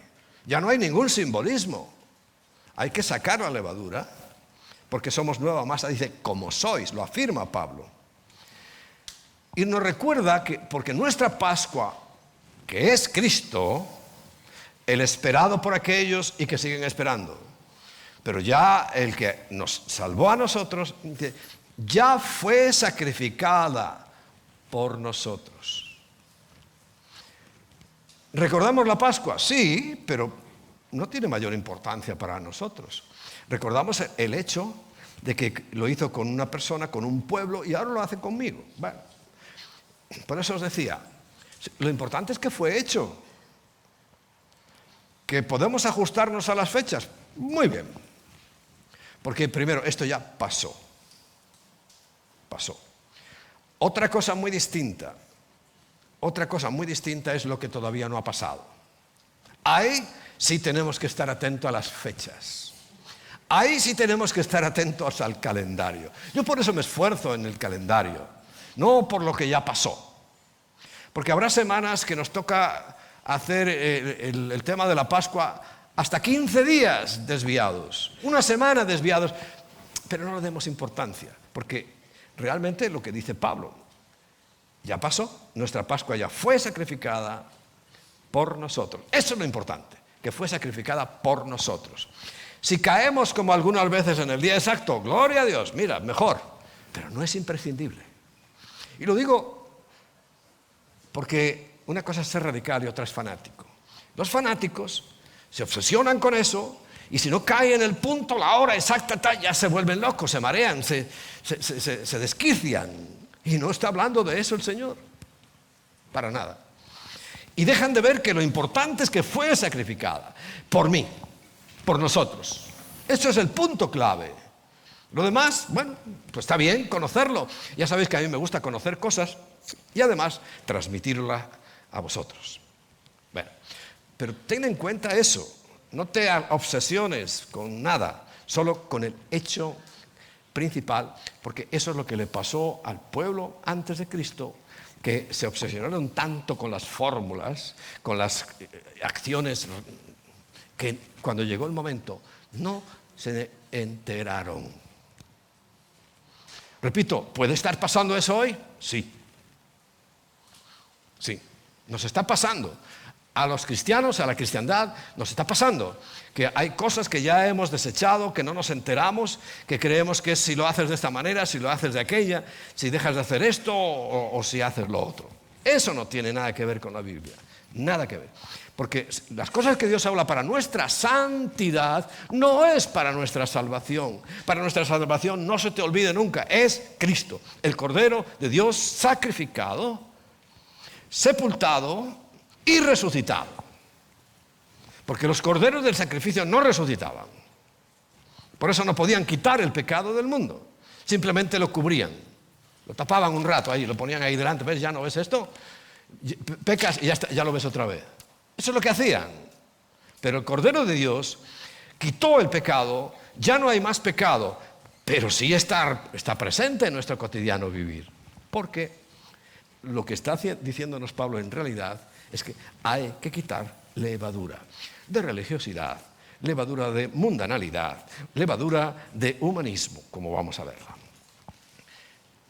Ya no hay ningún simbolismo. Hay que sacar la levadura porque somos nueva masa, dice, como sois, lo afirma Pablo. Y nos recuerda que, porque nuestra Pascua, que es Cristo, el esperado por aquellos y que siguen esperando. Pero ya el que nos salvó a nosotros, ya fue sacrificada por nosotros. ¿Recordamos la Pascua? Sí, pero no tiene mayor importancia para nosotros. Recordamos el hecho de que lo hizo con una persona, con un pueblo, y ahora lo hace conmigo. Bueno, por eso os decía, lo importante es que fue hecho. ¿Que podemos ajustarnos a las fechas? Muy bien. Porque primero, esto ya pasó. Pasó. Otra cosa muy distinta es lo que todavía no ha pasado. Ahí sí tenemos que estar atentos a las fechas. Ahí sí tenemos que estar atentos al calendario. Yo por eso me esfuerzo en el calendario, no por lo que ya pasó. Porque habrá semanas que nos toca hacer el tema de la Pascua hasta 15 días desviados, una semana desviados, pero no le demos importancia, porque realmente lo que dice Pablo, ya pasó, nuestra Pascua ya fue sacrificada por nosotros. Eso es lo importante, que fue sacrificada por nosotros. Si caemos como algunas veces en el día exacto, gloria a Dios, mira, mejor, pero no es imprescindible. Y lo digo porque una cosa es ser radical y otra es fanático. Los fanáticos se obsesionan con eso y si no cae en el punto, la hora exacta, ya se vuelven locos, se marean, se desquician. Y no está hablando de eso el Señor, para nada. Y dejan de ver que lo importante es que fue sacrificada por mí, por nosotros. Eso es el punto clave. Lo demás, bueno, pues está bien conocerlo. Ya sabéis que a mí me gusta conocer cosas y además transmitirlas a vosotros. Bueno, pero ten en cuenta eso. No te obsesiones con nada, solo con el hecho principal, porque eso es lo que le pasó al pueblo antes de Cristo, que se obsesionaron tanto con las fórmulas, con las acciones, que cuando llegó el momento no se enteraron. Repito, ¿puede estar pasando eso hoy? Sí. Sí, nos está pasando. A los cristianos, a la cristiandad, nos está pasando que hay cosas que ya hemos desechado, que no nos enteramos, que creemos que es si lo haces de esta manera, si lo haces de aquella, si dejas de hacer esto o si haces lo otro. Eso no tiene nada que ver con la Biblia, nada que ver. Porque las cosas que Dios habla para nuestra santidad no es para nuestra salvación. Para nuestra salvación, no se te olvide nunca, es Cristo, el Cordero de Dios sacrificado, sepultado y resucitado. Porque los corderos del sacrificio no resucitaban. Por eso no podían quitar el pecado del mundo. Simplemente lo cubrían. Lo tapaban un rato ahí, lo ponían ahí delante. ¿Ves? ¿Ya no ves esto? Pecas y ya lo ves otra vez. Eso es lo que hacían. Pero el Cordero de Dios quitó el pecado. Ya no hay más pecado. Pero sí está presente en nuestro cotidiano vivir. Porque lo que está diciéndonos Pablo en realidad es que hay que quitar levadura de religiosidad, levadura de mundanalidad, levadura de humanismo, como vamos a verla.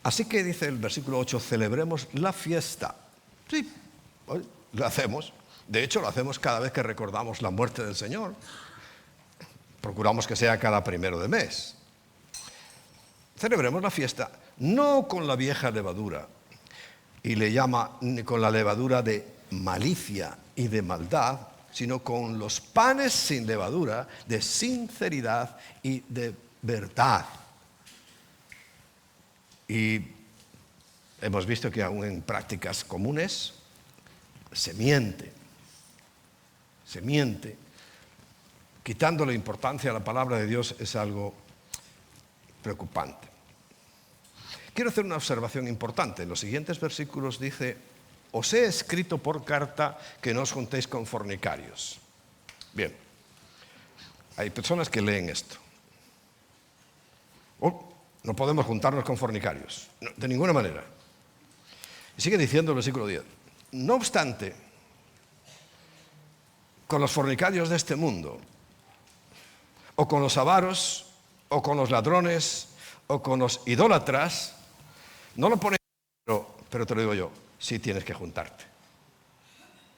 Así que dice el versículo 8, celebremos la fiesta. Sí, lo hacemos. De hecho, lo hacemos cada vez que recordamos la muerte del Señor. Procuramos que sea cada primero de mes. Celebremos la fiesta, no con la vieja levadura, y le llama con la levadura de malicia y de maldad, sino con los panes sin levadura, de sinceridad y de verdad. Y hemos visto que aún en prácticas comunes se miente. Quitándole importancia a la palabra de Dios es algo preocupante. Quiero hacer una observación importante. En los siguientes versículos dice, os he escrito por carta que no os juntéis con fornicarios. Bien, hay personas que leen esto. No podemos juntarnos con fornicarios, no, de ninguna manera. Y sigue diciendo el versículo 10. No obstante, con los fornicarios de este mundo, o con los avaros, o con los ladrones, o con los idólatras, no lo pone, pero te lo digo yo, sí tienes que juntarte.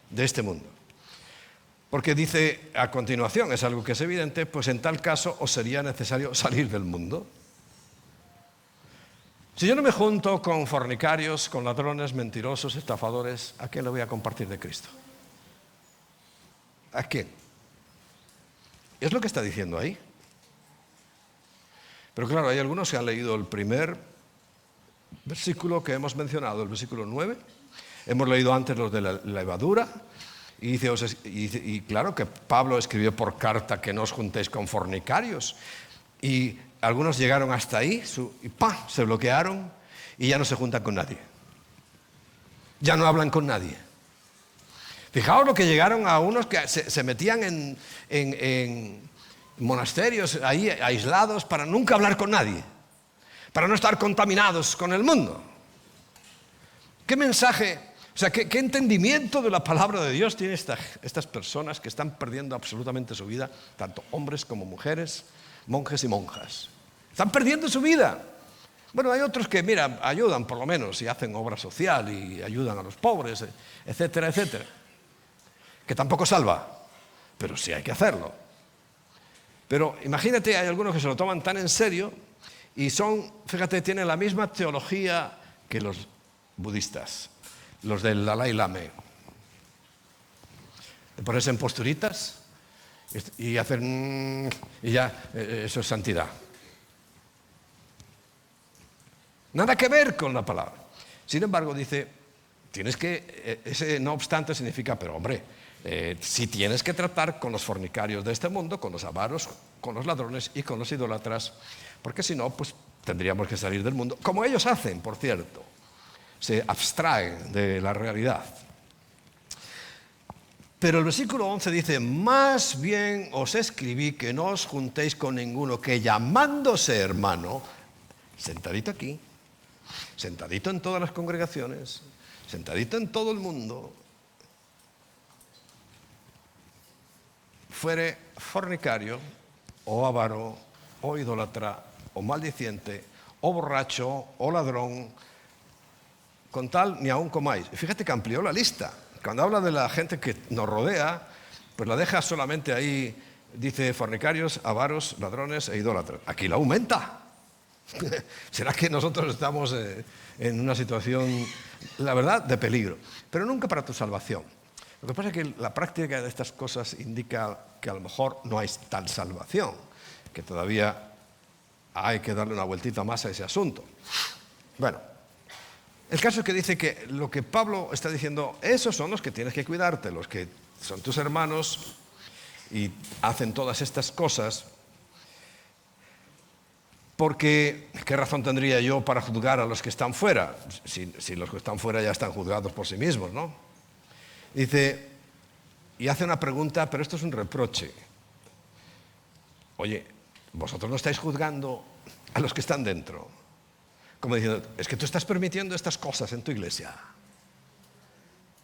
De este mundo. Porque dice a continuación, es algo que es evidente, pues en tal caso os sería necesario salir del mundo. Si yo no me junto con fornicarios, con ladrones, mentirosos, estafadores, ¿a quién le voy a compartir de Cristo? ¿A quién? Es lo que está diciendo ahí. Pero claro, hay algunos que han leído el primer versículo que hemos mencionado, el versículo 9. Hemos leído antes los de la levadura. Y claro que Pablo escribió por carta que no os juntéis con fornicarios. Y algunos llegaron hasta ahí y se bloquearon y ya no se juntan con nadie. Ya no hablan con nadie. Fijaos lo que llegaron a unos que se metían en monasterios ahí aislados para nunca hablar con nadie, para no estar contaminados con el mundo. ¿Qué mensaje, qué entendimiento de la palabra de Dios tienen estas personas que están perdiendo absolutamente su vida, tanto hombres como mujeres, monjes y monjas? Están perdiendo su vida. Bueno, hay otros que, mira, ayudan por lo menos y hacen obra social y ayudan a los pobres, etcétera, etcétera. Que tampoco salva, pero sí hay que hacerlo. Pero imagínate, hay algunos que se lo toman tan en serio y tienen la misma teología que los budistas, los del Dalai Lama. Te pones en posturitas y hacen y ya, eso es santidad. Nada que ver con la palabra. Sin embargo, dice, tienes que, ese no obstante significa, pero hombre, si tienes que tratar con los fornicarios de este mundo, con los avaros, con los ladrones y con los idólatras, porque si no, pues tendríamos que salir del mundo, como ellos hacen, por cierto, se abstraen de la realidad. Pero el versículo 11 dice, más bien os escribí que no os juntéis con ninguno que llamándose hermano, sentadito aquí, sentadito en todas las congregaciones, sentadito en todo el mundo, fuere fornicario, o avaro, o idólatra, o maldiciente, o borracho, o ladrón, con tal ni aún comáis. Y fíjate que amplió la lista. Cuando habla de la gente que nos rodea, pues la deja solamente ahí, dice fornicarios, avaros, ladrones e idólatras. Aquí la aumenta. ¿Será que nosotros estamos en una situación, la verdad, de peligro? Pero nunca para tu salvación. Lo que pasa es que la práctica de estas cosas indica que a lo mejor no hay tal salvación, que todavía hay que darle una vueltita más a ese asunto. Bueno, el caso es que dice que lo que Pablo está diciendo, esos son los que tienes que cuidarte, los que son tus hermanos y hacen todas estas cosas. Porque, ¿qué razón tendría yo para juzgar a los que están fuera? Si los que están fuera ya están juzgados por sí mismos, ¿no? Dice, y hace una pregunta, pero esto es un reproche. Oye, ¿vosotros no estáis juzgando a los que están dentro? Como diciendo, es que tú estás permitiendo estas cosas en tu iglesia.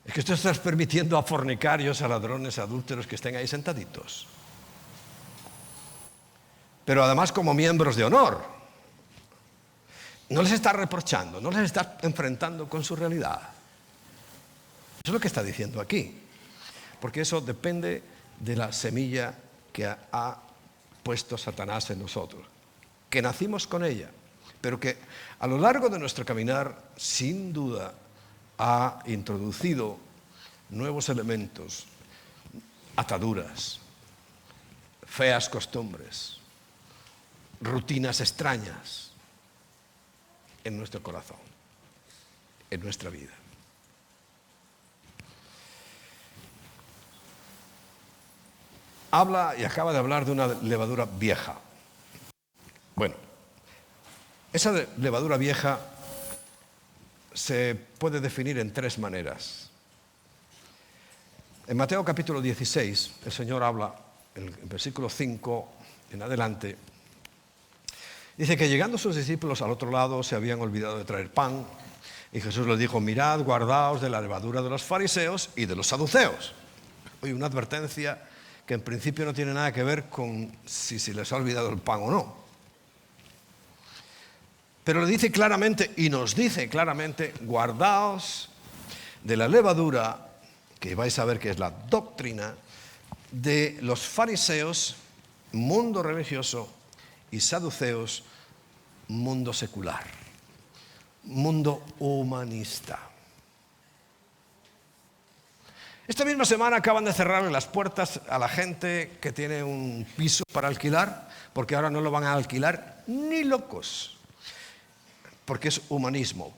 Es que tú estás permitiendo a fornicarios, a ladrones, a adúlteros que estén ahí sentaditos. pero además como miembros de honor. No les está reprochando, no les está enfrentando con su realidad. Eso es lo que está diciendo aquí. Porque eso depende de la semilla que ha puesto Satanás en nosotros. Que nacimos con ella, pero que a lo largo de nuestro caminar, sin duda, ha introducido nuevos elementos, ataduras, feas costumbres, rutinas extrañas en nuestro corazón, en nuestra vida. Habla y acaba de hablar de una levadura vieja. Bueno, esa levadura vieja se puede definir en tres maneras. En Mateo capítulo 16, el Señor habla, en el versículo 5 en adelante, dice que llegando sus discípulos al otro lado se habían olvidado de traer pan, y Jesús les dijo: mirad, guardaos de la levadura de los fariseos y de los saduceos. Oye, una advertencia que en principio no tiene nada que ver con si se les ha olvidado el pan o no. Pero le dice claramente, y nos dice claramente: guardaos de la levadura, que vais a ver que es la doctrina de los fariseos, mundo religioso, y saduceos, mundo secular, mundo humanista. Esta misma semana acaban de cerrarle las puertas a la gente que tiene un piso para alquilar, porque ahora no lo van a alquilar ni locos, porque es humanismo.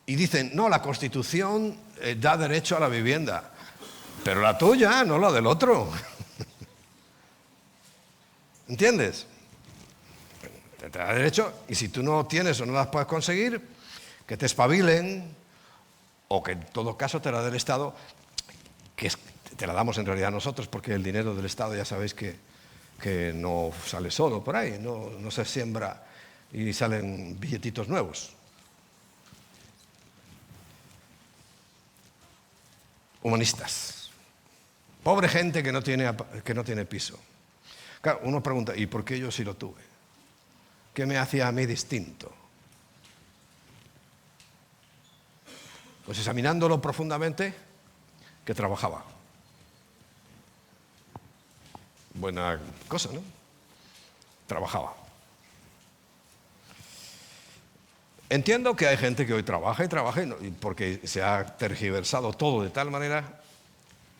Y dicen: no, la Constitución da derecho a la vivienda, pero la tuya, no la del otro. ¿Entiendes? Te da derecho, y si tú no tienes o no las puedes conseguir, que te espabilen, o que en todo caso te la dé el Estado, que te la damos en realidad nosotros, porque el dinero del Estado ya sabéis que no sale solo por ahí, no se siembra y salen billetitos nuevos. Humanistas. Pobre gente que no tiene piso. Claro, uno pregunta: ¿y por qué yo sí lo tuve? ¿Qué me hacía a mí distinto? Pues examinándolo profundamente, que trabajaba. Buena cosa, ¿no? Trabajaba. Entiendo que hay gente que hoy trabaja y porque se ha tergiversado todo de tal manera,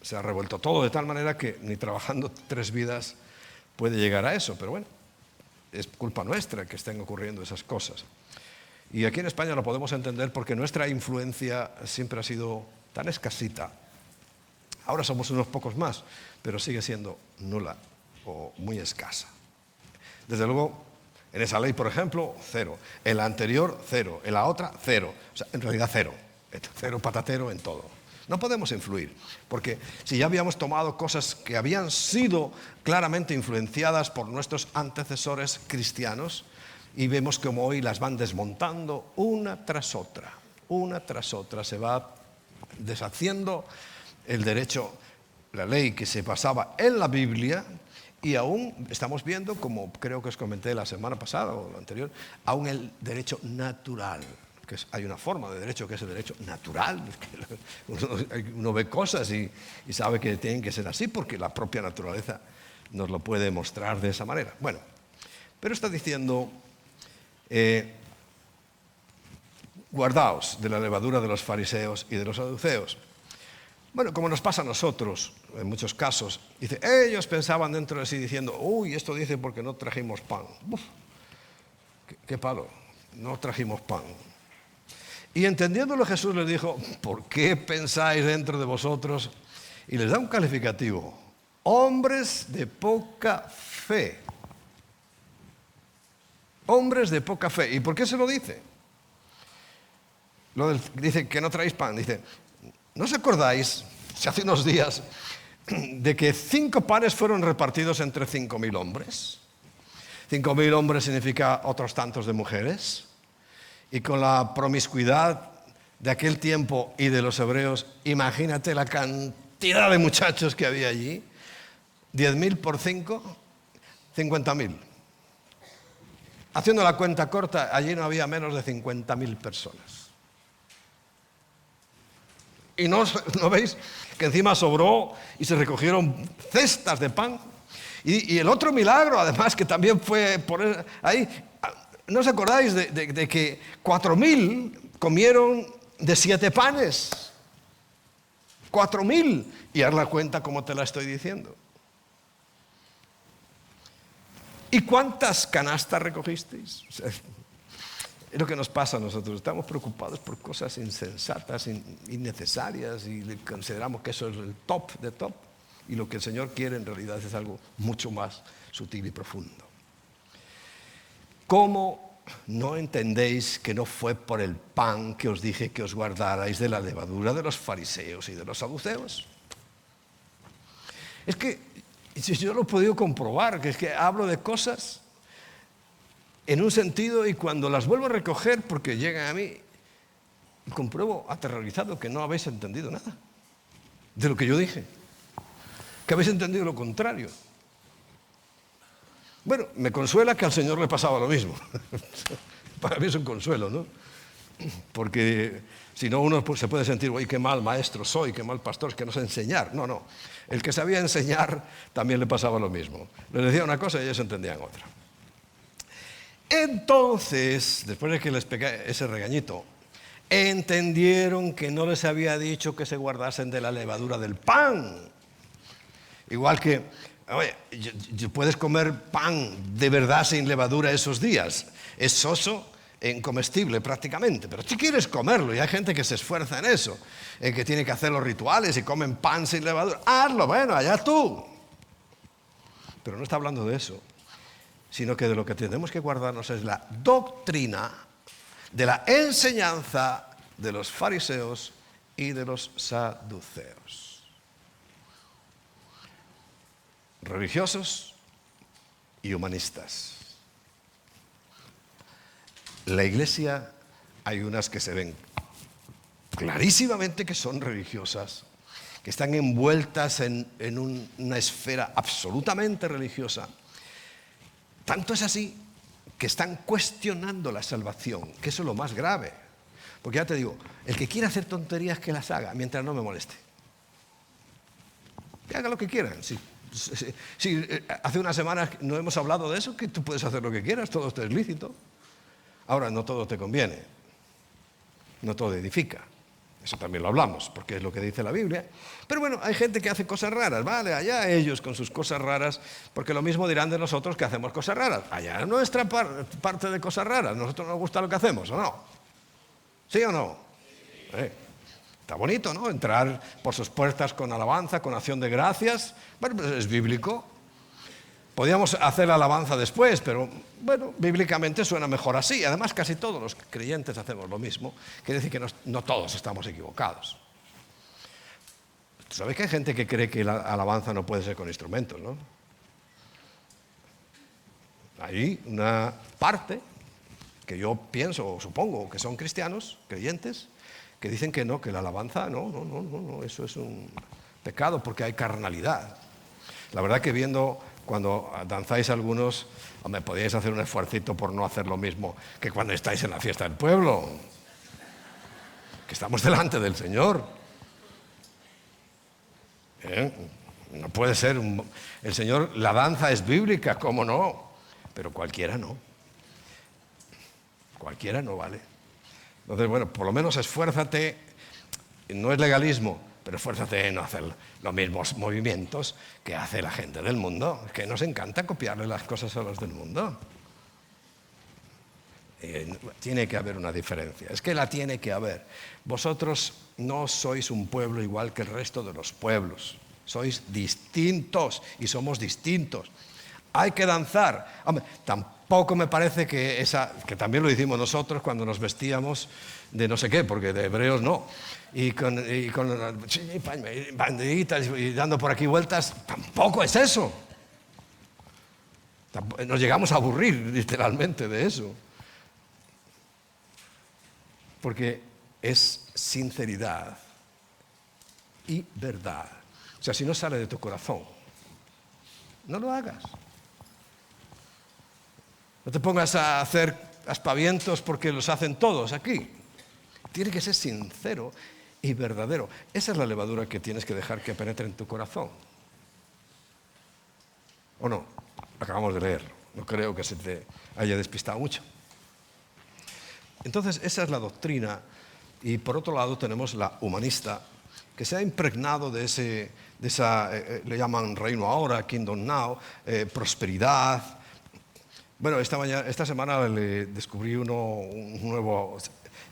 se ha revuelto todo de tal manera que ni trabajando 3 vidas puede llegar a eso. Pero bueno, es culpa nuestra que estén ocurriendo esas cosas. Y aquí en España lo podemos entender porque nuestra influencia siempre ha sido tan escasita. Ahora somos unos pocos más, pero sigue siendo nula o muy escasa. Desde luego, en esa ley, por ejemplo, 0. En la anterior, 0. En la otra, 0. O sea, en realidad 0. 0 patatero en todo. No podemos influir, porque si ya habíamos tomado cosas que habían sido claramente influenciadas por nuestros antecesores cristianos, y vemos como hoy las van desmontando una tras otra, se va deshaciendo el derecho, la ley que se basaba en la Biblia, y aún estamos viendo, como creo que os comenté la semana pasada o la anterior, aún el derecho natural. Hay una forma de derecho que es el derecho natural. Uno ve cosas y sabe que tienen que ser así porque la propia naturaleza nos lo puede mostrar de esa manera. Bueno, pero está diciendo: guardaos de la levadura de los fariseos y de los saduceos. Bueno, como nos pasa a nosotros en muchos casos, dice, ellos pensaban dentro de sí diciendo: uy, esto dice porque no trajimos pan. Uf, qué palo, no trajimos pan. Y entendiéndolo, Jesús les dijo: ¿por qué pensáis dentro de vosotros? Y les da un calificativo: hombres de poca fe. Hombres de poca fe. ¿Y por qué se lo dice? Dice que no traéis pan. Dice: ¿no os acordáis, si hace unos días, de que 5 panes fueron repartidos entre 5.000 hombres? 5.000 hombres significa otros tantos de mujeres. Y con la promiscuidad de aquel tiempo y de los hebreos, imagínate la cantidad de muchachos que había allí. 10.000 por 5, 50.000. Haciendo la cuenta corta, allí no había menos de 50.000 personas. Y no veis que encima sobró y se recogieron cestas de pan. Y el otro milagro, además, que también fue por ahí, ¿no os acordáis de que 4.000 comieron de 7 panes? 4.000. Y haz la cuenta como te la estoy diciendo. ¿Y cuántas canastas recogisteis? O sea, es lo que nos pasa a nosotros. Estamos preocupados por cosas insensatas, innecesarias, y consideramos que eso es el top de top. Y lo que el Señor quiere en realidad es algo mucho más sutil y profundo. ¿Cómo no entendéis que no fue por el pan que os dije que os guardarais de la levadura de los fariseos y de los saduceos? Es que yo lo he podido comprobar, que es que hablo de cosas en un sentido y cuando las vuelvo a recoger porque llegan a mí, compruebo aterrorizado que no habéis entendido nada de lo que yo dije, que habéis entendido lo contrario. Bueno, me consuela que al Señor le pasaba lo mismo. Para mí es un consuelo, ¿no? Porque si no uno se puede sentir, uy, qué mal maestro soy, qué mal pastor, es que no sé enseñar. No, no. El que sabía enseñar también le pasaba lo mismo. Les decía una cosa y ellos entendían otra. Entonces, después de que les pegué ese regañito, entendieron que no les había dicho que se guardasen de la levadura del pan. Igual que, oye, puedes comer pan de verdad sin levadura esos días. Es soso, incomestible prácticamente, pero si quieres comerlo, y hay gente que se esfuerza en eso, que tiene que hacer los rituales y comen pan sin levadura, hazlo, bueno, allá tú. Pero no está hablando de eso, sino que de lo que tenemos que guardarnos es la doctrina de la enseñanza de los fariseos y de los saduceos. Religiosos y humanistas. La iglesia, hay unas que se ven clarísimamente que son religiosas, que están envueltas en una esfera absolutamente religiosa. Tanto es así que están cuestionando la salvación, que eso es lo más grave. Porque ya te digo, el que quiera hacer tonterías que las haga, mientras no me moleste. Que haga lo que quieran. Sí, hace unas semanas no hemos hablado de eso, que tú puedes hacer lo que quieras, todo esto es lícito. Ahora, no todo te conviene, no todo edifica. Eso también lo hablamos, porque es lo que dice la Biblia. Pero bueno, hay gente que hace cosas raras, ¿vale? Allá ellos con sus cosas raras, porque lo mismo dirán de nosotros que hacemos cosas raras. Allá nuestra parte de cosas raras, ¿nosotros nos gusta lo que hacemos o no? ¿Sí o no? Está bonito, ¿no? Entrar por sus puertas con alabanza, con acción de gracias. Bueno, pues es bíblico. Podríamos hacer la alabanza después, pero bueno, bíblicamente suena mejor así. Además, casi todos los creyentes hacemos lo mismo. Quiere decir que no todos estamos equivocados. ¿Sabéis que hay gente que cree que la alabanza no puede ser con instrumentos, no? Hay una parte que yo pienso o supongo que son cristianos, creyentes, que dicen que no, que la alabanza no, eso es un pecado porque hay carnalidad. La verdad que viendo cuando danzáis algunos, me podíais hacer un esfuercito por no hacer lo mismo que cuando estáis en la fiesta del pueblo, que estamos delante del Señor. No puede ser, el Señor, la danza es bíblica, ¿cómo no? Pero cualquiera no. Cualquiera no vale. Entonces, bueno, por lo menos esfuérzate, no es legalismo, pero esfuérzate en no hacer los mismos movimientos que hace la gente del mundo. Es que nos encanta copiarle las cosas a los del mundo. Tiene que haber una diferencia, es que la tiene que haber. Vosotros no sois un pueblo igual que el resto de los pueblos, sois distintos y somos distintos. Hay que danzar. Hombre, tampoco me parece que también lo hicimos nosotros cuando nos vestíamos de no sé qué, porque de hebreos no. Y con banderitas y dando por aquí vueltas, tampoco es eso. Nos llegamos a aburrir literalmente de eso. Porque es sinceridad y verdad. O sea, si no sale de tu corazón, no lo hagas. No te pongas a hacer aspavientos porque los hacen todos aquí. Tiene que ser sincero y verdadero. Esa es la levadura que tienes que dejar que penetre en tu corazón. ¿O no? Acabamos de leerlo. No creo que se te haya despistado mucho. Entonces, esa es la doctrina. Y por otro lado tenemos la humanista, que se ha impregnado de esa, le llaman reino ahora, kingdom now, prosperidad. Bueno, esta semana le descubrí un nuevo,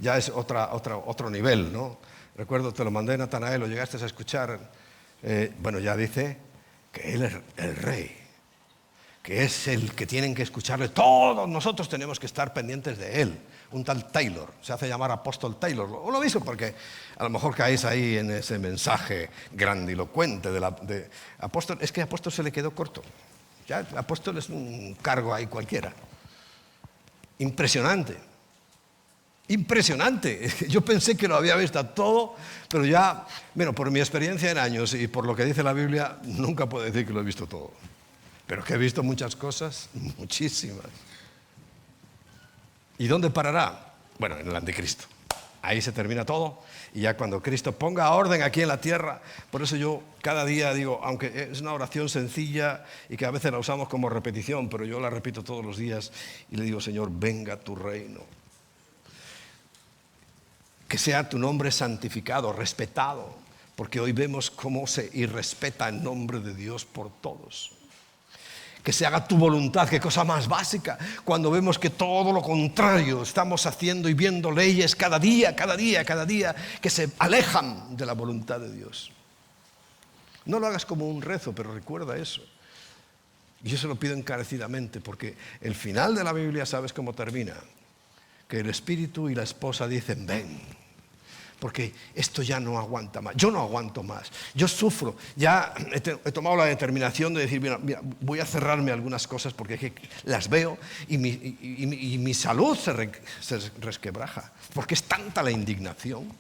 ya es otro nivel, ¿no? Recuerdo, te lo mandé, Natanael, lo llegaste a escuchar. Bueno, ya dice que él es el rey, que es el que tienen que escucharle. Todos nosotros tenemos que estar pendientes de él. Un tal Taylor, se hace llamar apóstol Taylor. Lo aviso porque a lo mejor caéis ahí en ese mensaje grandilocuente de apóstol. Es que apóstol se le quedó corto. Ya, apóstol es un cargo ahí cualquiera. Impresionante. Impresionante. Yo pensé que lo había visto todo, pero ya, bueno, por mi experiencia en años y por lo que dice la Biblia, nunca puedo decir que lo he visto todo. Pero que he visto muchas cosas, muchísimas. ¿Y dónde parará? Bueno, en el anticristo. Ahí se termina todo. Y ya cuando Cristo ponga orden aquí en la tierra, por eso yo cada día digo, aunque es una oración sencilla y que a veces la usamos como repetición, pero yo la repito todos los días y le digo, Señor, venga tu reino. Que sea tu nombre santificado, respetado, porque hoy vemos cómo se irrespeta el nombre de Dios por todos. Que se haga tu voluntad, qué cosa más básica, cuando vemos que todo lo contrario estamos haciendo y viendo leyes cada día, que se alejan de la voluntad de Dios. No lo hagas como un rezo, pero recuerda eso. Y yo se lo pido encarecidamente, porque el final de la Biblia, ¿sabes cómo termina? Que el espíritu y la esposa dicen, ven. Porque esto ya no aguanta más, yo no aguanto más, yo sufro, ya he tomado la determinación de decir, mira, voy a cerrarme algunas cosas porque es que las veo y mi salud se resquebraja, porque es tanta la indignación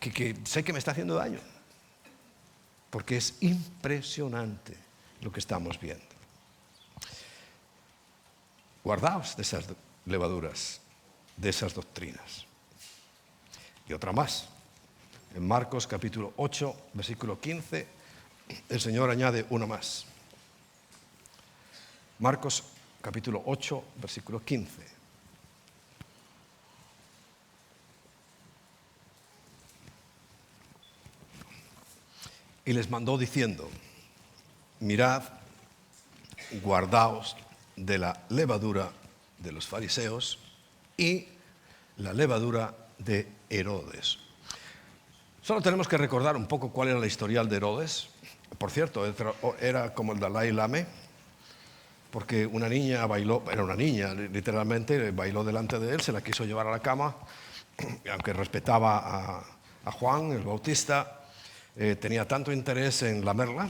que sé que me está haciendo daño, porque es impresionante lo que estamos viendo. Guardaos de esas levaduras, de esas doctrinas. Y otra más. En Marcos capítulo 8, versículo 15, el Señor añade una más. Marcos capítulo 8, versículo 15. Y les mandó diciendo, mirad, guardaos de la levadura de los fariseos y la levadura de Herodes. Solo tenemos que recordar un poco cuál era la historial de Herodes. Por cierto, era como el Dalai Lama, porque una niña bailó, era una niña literalmente, bailó delante de él, se la quiso llevar a la cama, aunque respetaba a Juan el Bautista, tenía tanto interés en lamerla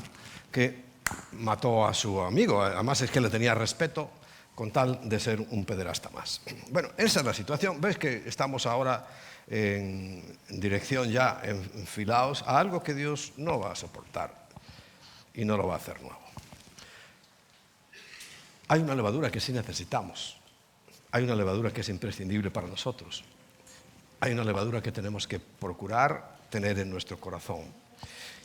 que mató a su amigo. Además es que le tenía respeto, con tal de ser un pederasta más. Bueno, esa es la situación. ¿Ves que estamos ahora en dirección ya enfilados a algo que Dios no va a soportar y no lo va a hacer nuevo? Hay una levadura que sí necesitamos. Hay una levadura que es imprescindible para nosotros. Hay una levadura que tenemos que procurar tener en nuestro corazón.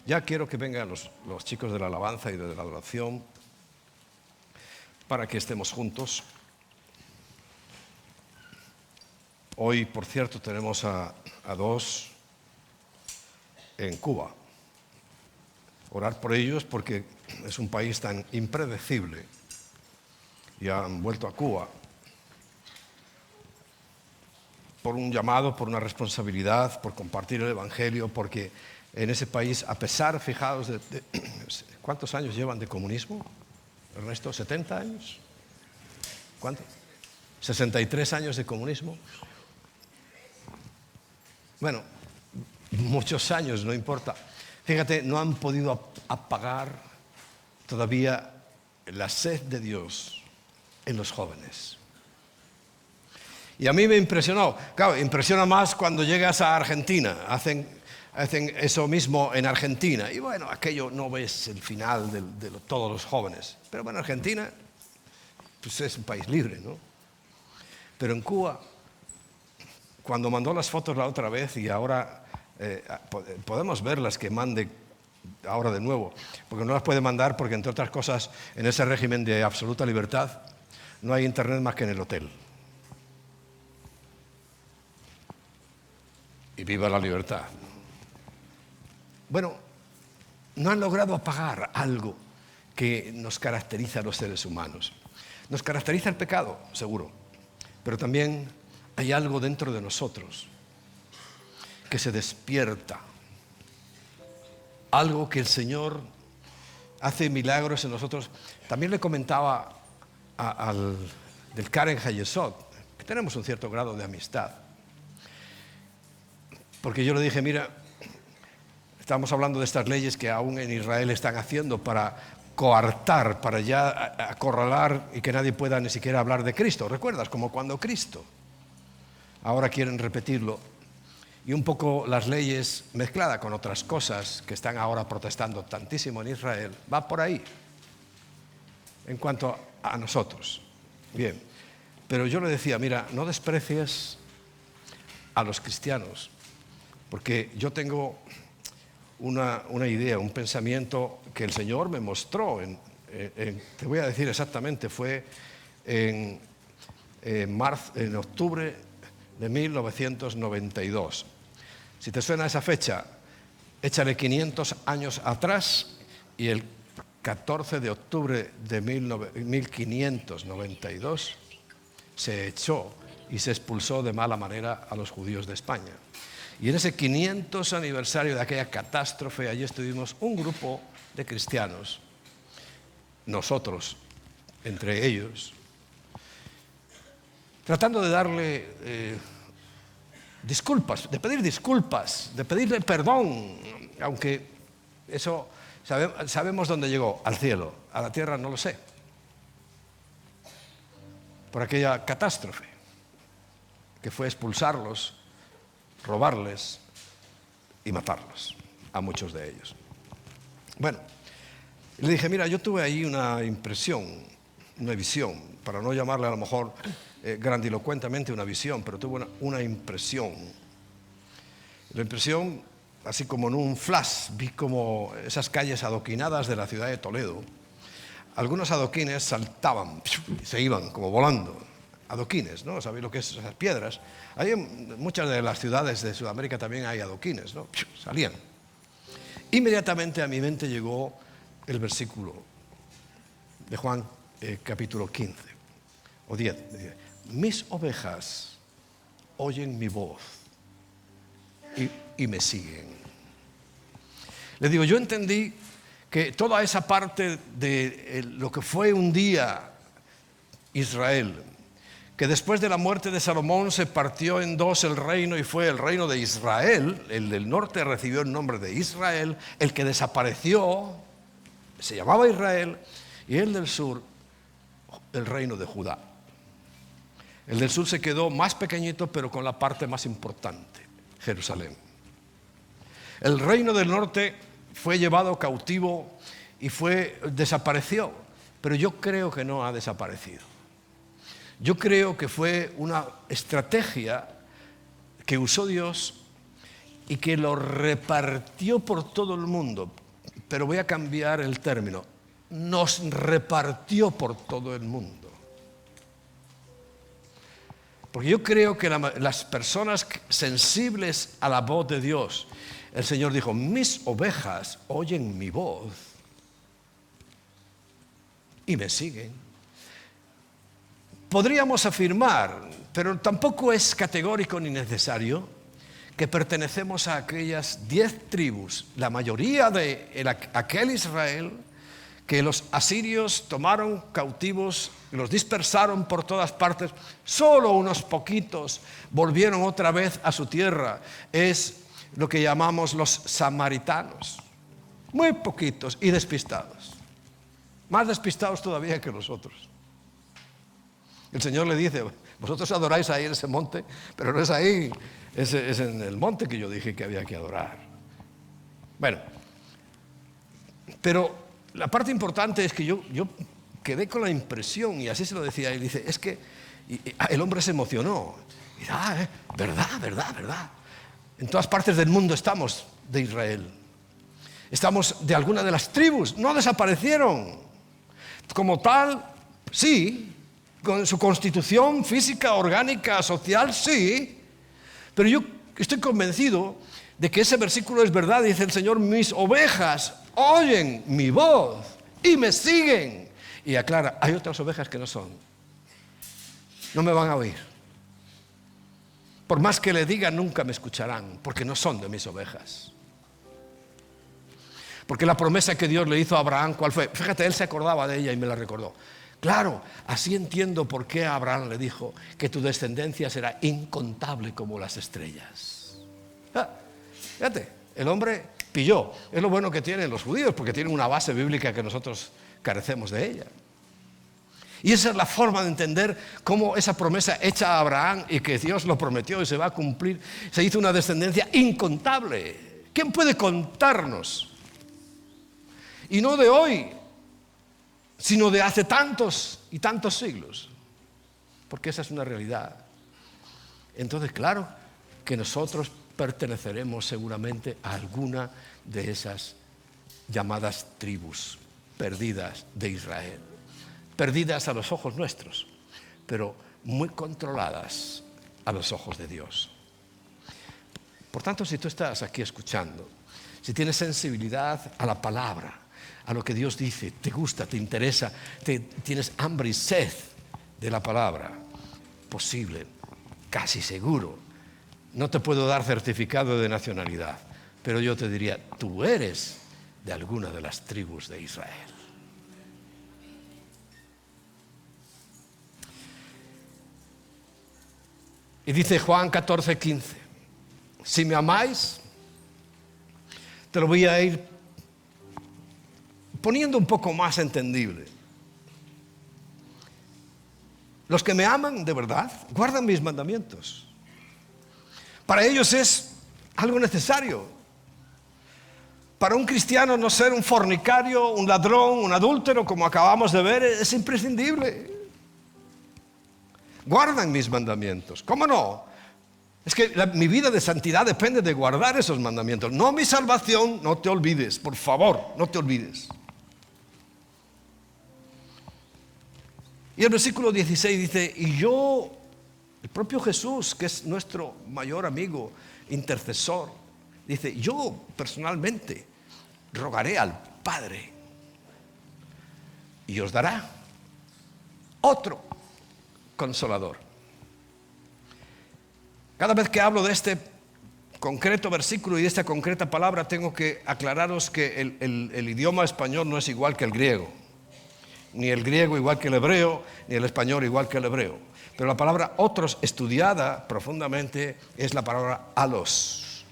Ya quiero que vengan los chicos de la alabanza y de la adoración para que estemos juntos. Hoy, por cierto, tenemos a dos en Cuba. Orar por ellos porque es un país tan impredecible y han vuelto a Cuba por un llamado, por una responsabilidad, por compartir el Evangelio, porque en ese país, a pesar, fijaos, ¿cuántos años llevan de comunismo? Ernesto, ¿70 años? ¿Cuánto? 63 años de comunismo. Bueno, muchos años, no importa. Fíjate, no han podido apagar todavía la sed de Dios en los jóvenes. Y a mí me impresionó. Claro, impresiona más cuando llegas a Argentina. hacen eso mismo en Argentina. Y bueno, aquello no ves el final de todos los jóvenes. Pero bueno, Argentina pues es un país libre, ¿no? Pero en Cuba, cuando mandó las fotos la otra vez y ahora podemos ver las que mande ahora de nuevo, porque no las puede mandar porque, entre otras cosas, en ese régimen de absoluta libertad no hay internet más que en el hotel. Y viva la libertad. Bueno, no han logrado apagar algo que nos caracteriza a los seres humanos. Nos caracteriza el pecado, seguro, pero también hay algo dentro de nosotros que se despierta, algo que el Señor hace milagros en nosotros. También le comentaba del Karen Hayesot, que tenemos un cierto grado de amistad, porque yo le dije, mira, estamos hablando de estas leyes que aún en Israel están haciendo para coartar, para ya acorralar y que nadie pueda ni siquiera hablar de Cristo. ¿Recuerdas? Como cuando Cristo. Ahora quieren repetirlo. Y un poco las leyes mezcladas con otras cosas que están ahora protestando tantísimo en Israel, va por ahí, en cuanto a nosotros. Bien, pero yo le decía, mira, no desprecies a los cristianos, porque yo tengo una idea, un pensamiento que el Señor me mostró, te voy a decir exactamente, fue en octubre de 1992. Si te suena esa fecha, échale 500 años atrás y el 14 de octubre de 1592 se echó y se expulsó de mala manera a los judíos de España. Y en ese 500 aniversario de aquella catástrofe, allí estuvimos un grupo de cristianos, nosotros, entre ellos, tratando de darle disculpas, de pedirle perdón, aunque eso sabemos dónde llegó, al cielo, a la tierra no lo sé, por aquella catástrofe que fue expulsarlos, robarles y matarlos, a muchos de ellos. Bueno, le dije, mira, yo tuve ahí una impresión, una visión, para no llamarle a lo mejor grandilocuentemente una visión, pero tuve una impresión. La impresión, así como en un flash, vi como esas calles adoquinadas de la ciudad de Toledo, algunos adoquines saltaban, se iban como volando. Adoquines, ¿no? ¿Sabéis lo que es esas piedras? Hay en muchas de las ciudades de Sudamérica también hay adoquines, ¿no? Salían. Inmediatamente a mi mente llegó el versículo de Juan capítulo 15 o 10. Mis ovejas oyen mi voz y me siguen. Le digo, yo entendí que toda esa parte de lo que fue un día Israel, que después de la muerte de Salomón se partió en dos el reino y fue el reino de Israel, el del norte recibió el nombre de Israel, el que desapareció se llamaba Israel, y el del sur, el reino de Judá. El del sur se quedó más pequeñito, pero con la parte más importante, Jerusalén. El reino del norte fue llevado cautivo y desapareció, pero yo creo que no ha desaparecido. Yo creo que fue una estrategia que usó Dios y que lo repartió por todo el mundo. Pero voy a cambiar el término. Nos repartió por todo el mundo. Porque yo creo que las personas sensibles a la voz de Dios, el Señor dijo, mis ovejas oyen mi voz y me siguen. Podríamos afirmar, pero tampoco es categórico ni necesario, que pertenecemos a aquellas 10 tribus, la mayoría de aquel Israel, que los asirios tomaron cautivos, los dispersaron por todas partes, solo unos poquitos volvieron otra vez a su tierra. Es lo que llamamos los samaritanos, muy poquitos y despistados, más despistados todavía que nosotros. El Señor le dice, vosotros adoráis ahí en ese monte, pero no es ahí, es en el monte que yo dije que había que adorar. Bueno, pero la parte importante es que yo quedé con la impresión, y así se lo decía él, dice, es que el hombre se emocionó. Y dice, verdad, verdad, verdad. En todas partes del mundo estamos de Israel. Estamos de alguna de las tribus, no desaparecieron. Como tal, sí, con su constitución física, orgánica, social, sí. Pero yo estoy convencido de que ese versículo es verdad. Dice el Señor, mis ovejas oyen mi voz y me siguen. Y aclara, hay otras ovejas que no son. No me van a oír. Por más que le diga, nunca me escucharán, porque no son de mis ovejas. Porque la promesa que Dios le hizo a Abraham, ¿cuál fue? Fíjate, él se acordaba de ella y me la recordó. Claro, así entiendo por qué Abraham le dijo que tu descendencia será incontable como las estrellas. Fíjate, el hombre pilló. Es lo bueno que tienen los judíos, porque tienen una base bíblica que nosotros carecemos de ella. Y esa es la forma de entender cómo esa promesa hecha a Abraham y que Dios lo prometió y se va a cumplir, se hizo una descendencia incontable. ¿Quién puede contarnos? Y no de hoy, sino de hace tantos y tantos siglos, porque esa es una realidad. Entonces, claro que nosotros perteneceremos seguramente a alguna de esas llamadas tribus perdidas de Israel, perdidas a los ojos nuestros, pero muy controladas a los ojos de Dios. Por tanto, si tú estás aquí escuchando, si tienes sensibilidad a la palabra, a lo que Dios dice, te gusta, te interesa, tienes hambre y sed de la palabra, posible, casi seguro. No te puedo dar certificado de nacionalidad, pero yo te diría, tú eres de alguna de las tribus de Israel. Y dice Juan 14:15, si me amáis, te lo voy a ir poniendo un poco más entendible. Los que me aman de verdad guardan mis mandamientos. Para ellos es algo necesario. Para un cristiano no ser un fornicario, un ladrón, un adúltero, como acabamos de ver, es imprescindible. Guardan mis mandamientos. ¿Cómo no? Es que mi vida de santidad depende de guardar esos mandamientos. No mi salvación, no te olvides, por favor, no te olvides. Y el versículo 16 dice, y yo, el propio Jesús, que es nuestro mayor amigo, intercesor, dice, yo personalmente rogaré al Padre y os dará otro consolador. Cada vez que hablo de este concreto versículo y de esta concreta palabra, tengo que aclararos que el idioma español no es igual que el griego. Ni el griego igual que el hebreo, ni el español igual que el hebreo. Pero la palabra otros, estudiada profundamente, es la palabra alos.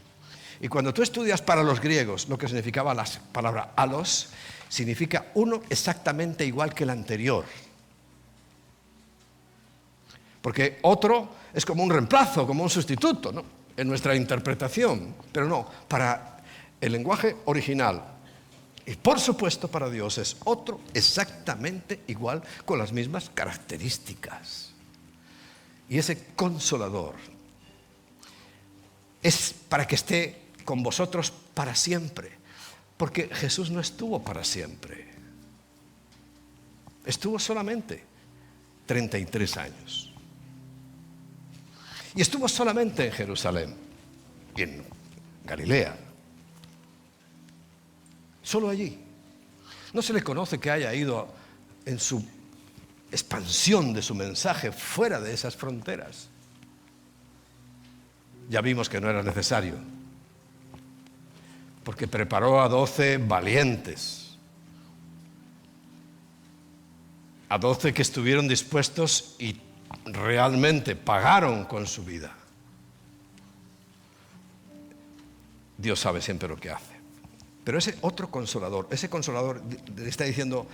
Y cuando tú estudias para los griegos lo que significaba la palabra alos, significa uno exactamente igual que el anterior. Porque otro es como un reemplazo, como un sustituto, ¿no? En nuestra interpretación. Pero no, para el lenguaje original, y por supuesto para Dios es otro exactamente igual, con las mismas características. Y ese consolador es para que esté con vosotros para siempre. Porque Jesús no estuvo para siempre. Estuvo solamente 33 años. Y estuvo solamente en Jerusalén y en Galilea. Solo allí. No se le conoce que haya ido en su expansión de su mensaje fuera de esas fronteras. Ya vimos que no era necesario, porque preparó a 12 valientes, a 12 que estuvieron dispuestos y realmente pagaron con su vida. Dios sabe siempre lo que hace. Pero ese otro consolador, ese consolador le está diciendo,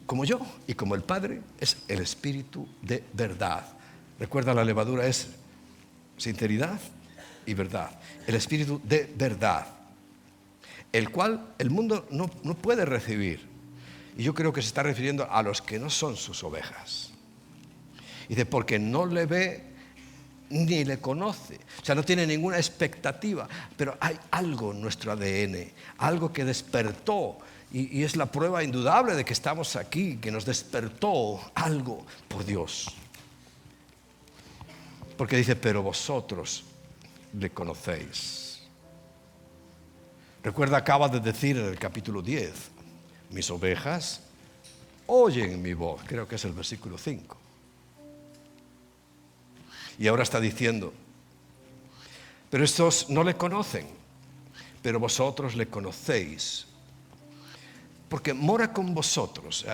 como yo y como el Padre, es el Espíritu de verdad. Recuerda, la levadura es sinceridad y verdad. El Espíritu de verdad. el cual el mundo no puede recibir. Y yo creo que se está refiriendo a los que no son sus ovejas. Dice, porque no le ve ni le conoce. O sea, no tiene ninguna expectativa. Pero hay algo en nuestro ADN, algo que despertó. Y es la prueba indudable de que estamos aquí, que nos despertó algo por Dios. Porque dice, pero vosotros le conocéis. Recuerda, acaba de decir en el capítulo 10, mis ovejas oyen mi voz. Creo que es el versículo 5. Y ahora está diciendo, pero estos no le conocen, pero vosotros le conocéis. Porque mora con vosotros.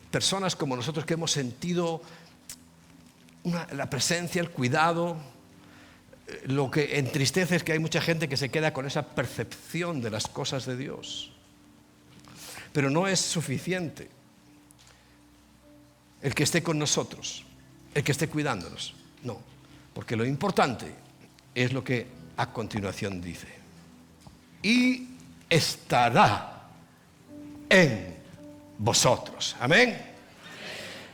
Personas como nosotros que hemos sentido la presencia, el cuidado. Lo que entristece es que hay mucha gente que se queda con esa percepción de las cosas de Dios. Pero no es suficiente el que esté con nosotros, el que esté cuidándonos. No, porque lo importante es lo que a continuación dice. Y estará en vosotros. Amén.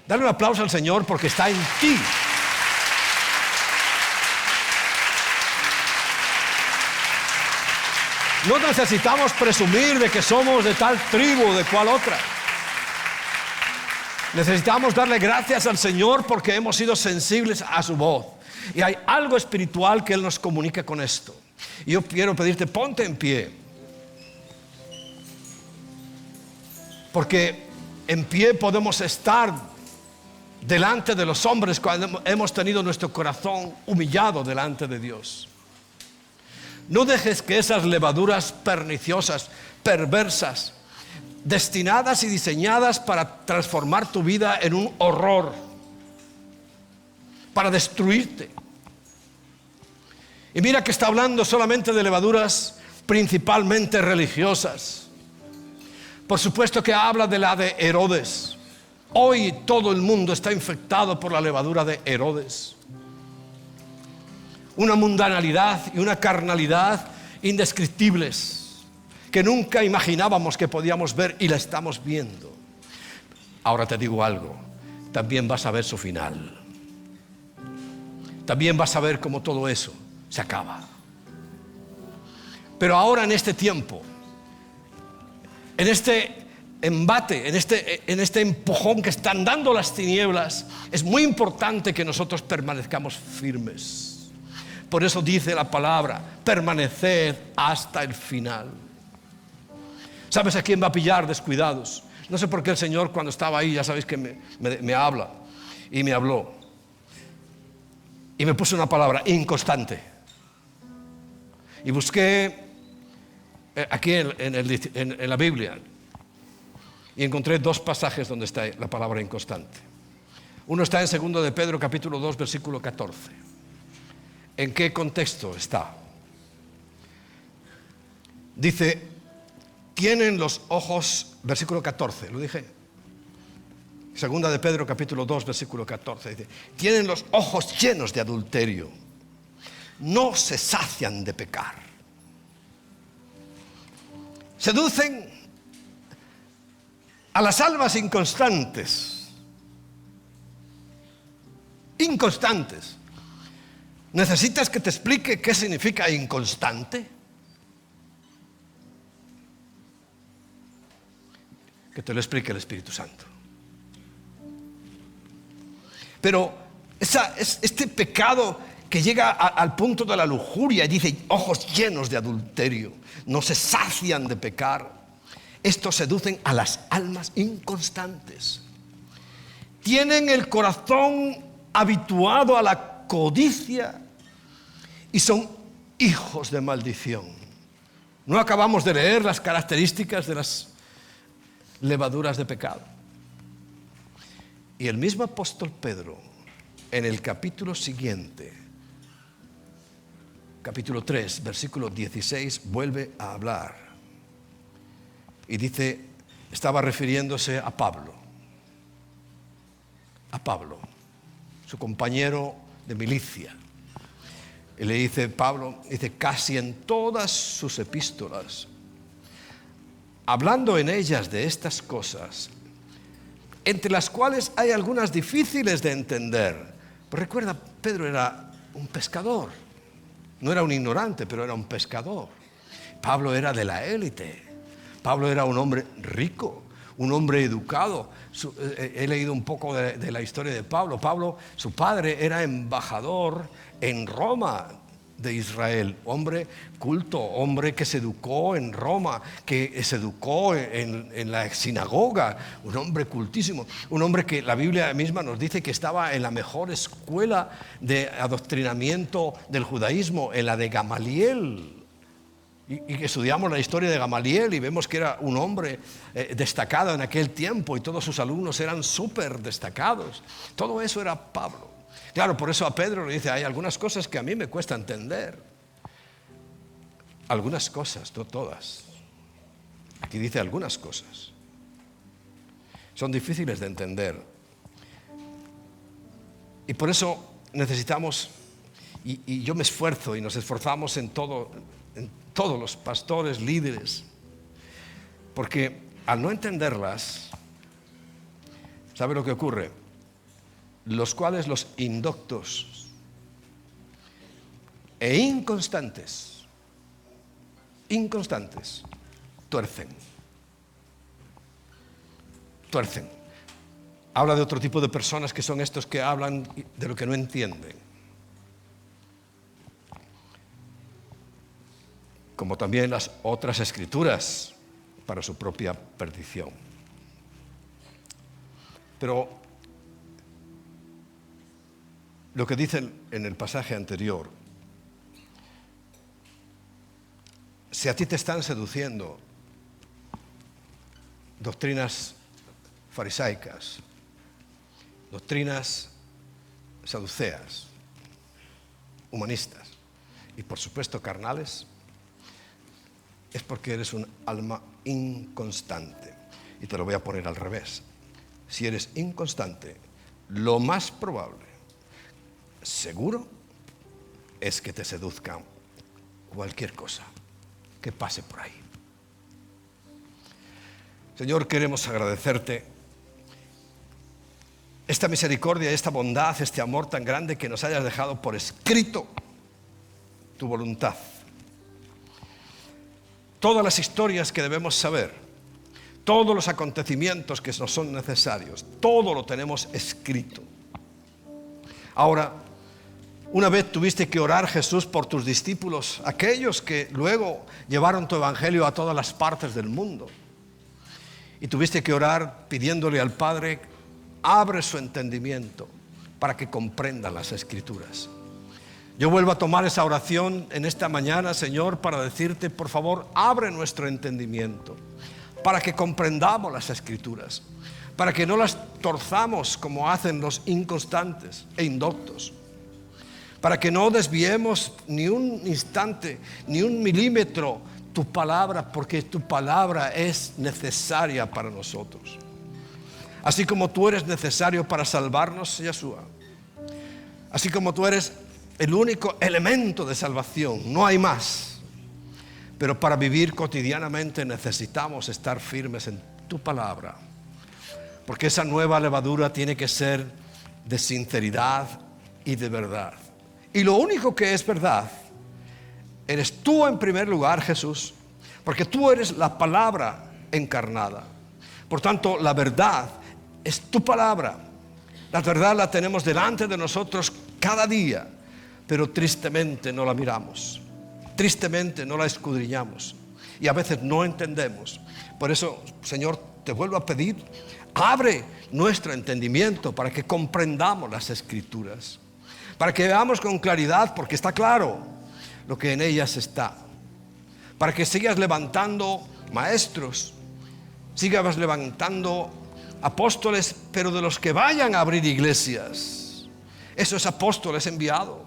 Dale un aplauso al Señor porque está en ti. No necesitamos presumir de que somos de tal tribu o de cual otra. Necesitamos darle gracias al Señor porque hemos sido sensibles a su voz. Y hay algo espiritual que Él nos comunica con esto. Y yo quiero pedirte, ponte en pie. Porque en pie podemos estar delante de los hombres cuando hemos tenido nuestro corazón humillado delante de Dios. No dejes que esas levaduras perniciosas, perversas, destinadas y diseñadas para transformar tu vida en un horror, para destruirte. Y mira que está hablando solamente de levaduras principalmente religiosas. Por supuesto que habla de la de Herodes. Hoy todo el mundo está infectado por la levadura de Herodes. Una mundanalidad y una carnalidad indescriptibles que nunca imaginábamos que podíamos ver y la estamos viendo. Ahora te digo algo, también vas a ver su final. También vas a ver cómo todo eso se acaba. Pero ahora en este tiempo, en este embate, en este empujón que están dando las tinieblas, es muy importante que nosotros permanezcamos firmes. Por eso dice la palabra, permaneced hasta el final. ¿Sabes a quién va a pillar descuidados? No sé por qué el Señor cuando estaba ahí, ya sabéis que me habla y me habló. Y me puso una palabra, inconstante. Y busqué aquí en la Biblia y encontré dos pasajes donde está la palabra inconstante. Uno está en 2 de Pedro capítulo 2 versículo 14. ¿En qué contexto está? Dice, tienen los ojos, versículo 14, ¿lo dije? 2 de Pedro capítulo 2 versículo 14, dice, tienen los ojos llenos de adulterio, no se sacian de pecar. Seducen a las almas inconstantes. Inconstantes. ¿Necesitas que te explique qué significa inconstante? Que te lo explique el Espíritu Santo. Pero este pecado que llega al punto de la lujuria y dice ojos llenos de adulterio, no se sacian de pecar. Estos seducen a las almas inconstantes. Tienen el corazón habituado a la codicia y son hijos de maldición. No acabamos de leer las características de las levaduras de pecado. Y el mismo apóstol Pedro, en el capítulo siguiente, capítulo 3, versículo 16, vuelve a hablar. Y dice, estaba refiriéndose a Pablo, su compañero de milicia. Y le dice Pablo, dice, casi en todas sus epístolas hablando en ellas de estas cosas, entre las cuales hay algunas difíciles de entender. Pues recuerda, Pedro era un pescador, no era un ignorante, pero era un pescador. Pablo era de la élite, Pablo era un hombre rico, un hombre educado. He leído un poco de la historia de Pablo. Pablo, su padre era embajador en Roma de Israel, hombre culto, hombre que se educó en Roma, que se educó en la sinagoga, un hombre cultísimo, un hombre que la Biblia misma nos dice que estaba en la mejor escuela de adoctrinamiento del judaísmo, en la de Gamaliel. Y que estudiamos la historia de Gamaliel y vemos que era un hombre destacado en aquel tiempo y todos sus alumnos eran súper destacados. Todo eso era Pablo. Claro, por eso a Pedro le dice, hay algunas cosas que a mí me cuesta entender. Algunas cosas, no todas. Aquí dice algunas cosas. Son difíciles de entender. Y por eso necesitamos, y yo me esfuerzo y nos esforzamos en todos los pastores, líderes, porque al no entenderlas, ¿sabe lo que ocurre? Los cuales los indoctos e inconstantes, tuercen. Habla de otro tipo de personas que son estos que hablan de lo que no entienden. Como también las otras escrituras para su propia perdición. Pero lo que dice en el pasaje anterior, si a ti te están seduciendo doctrinas farisaicas, doctrinas saduceas, humanistas y por supuesto carnales, es porque eres un alma inconstante. Y te lo voy a poner al revés. Si eres inconstante, lo más probable, seguro, es que te seduzca cualquier cosa que pase por ahí. Señor, queremos agradecerte esta misericordia, esta bondad, este amor tan grande que nos hayas dejado por escrito tu voluntad. Todas las historias que debemos saber, todos los acontecimientos que nos son necesarios, todo lo tenemos escrito. Ahora, una vez tuviste que orar, Jesús, por tus discípulos, aquellos que luego llevaron tu evangelio a todas las partes del mundo. Y tuviste que orar pidiéndole al Padre, abre su entendimiento para que comprendan las Escrituras. Yo vuelvo a tomar esa oración en esta mañana, Señor, para decirte, por favor, abre nuestro entendimiento para que comprendamos las Escrituras, para que no las torzamos como hacen los inconstantes e indoctos, para que no desviemos ni un instante, ni un milímetro tu palabra, porque tu palabra es necesaria para nosotros. Así como tú eres necesario para salvarnos, Yeshua, así como tú eres el único elemento de salvación, no hay más. Pero para vivir cotidianamente necesitamos estar firmes en tu palabra, porque esa nueva levadura tiene que ser de sinceridad y de verdad. Y lo único que es verdad eres tú en primer lugar, Jesús, porque tú eres la palabra encarnada. Por tanto, la verdad es tu palabra. La verdad la tenemos delante de nosotros cada día, pero tristemente no la miramos, tristemente no la escudriñamos y a veces no entendemos. Por eso, Señor, te vuelvo a pedir, abre nuestro entendimiento para que comprendamos las Escrituras, para que veamos con claridad, porque está claro lo que en ellas está, para que sigas levantando maestros, sigas levantando apóstoles, pero de los que vayan a abrir iglesias, esos apóstoles enviados.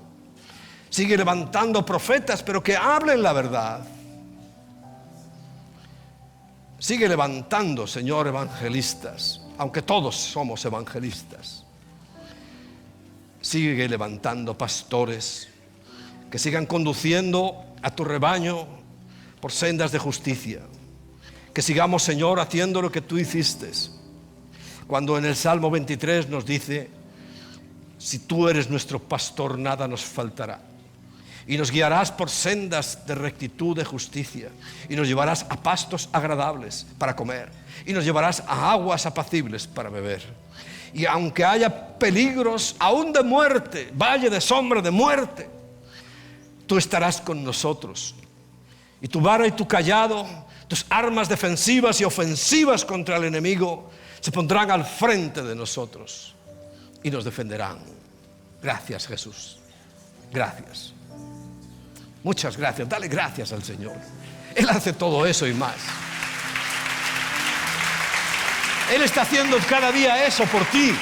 Sigue levantando profetas, pero que hablen la verdad. Sigue levantando, Señor, evangelistas, aunque todos somos evangelistas. Sigue levantando pastores que sigan conduciendo a tu rebaño por sendas de justicia, Que sigamos, Señor, haciendo lo que tú hiciste. Cuando en el Salmo 23 nos dice: si tú eres nuestro pastor, nada nos faltará. Y nos guiarás por sendas de rectitud, de justicia. Y nos llevarás a pastos agradables para comer. Y nos llevarás a aguas apacibles para beber. Y aunque haya peligros, aún de muerte, valle de sombra de muerte, tú estarás con nosotros. Y tu vara y tu cayado, tus armas defensivas y ofensivas contra el enemigo, se pondrán al frente de nosotros y nos defenderán. Gracias, Jesús. Gracias. Muchas gracias. Dale gracias al Señor. Él hace todo eso y más. Él está haciendo cada día eso por ti.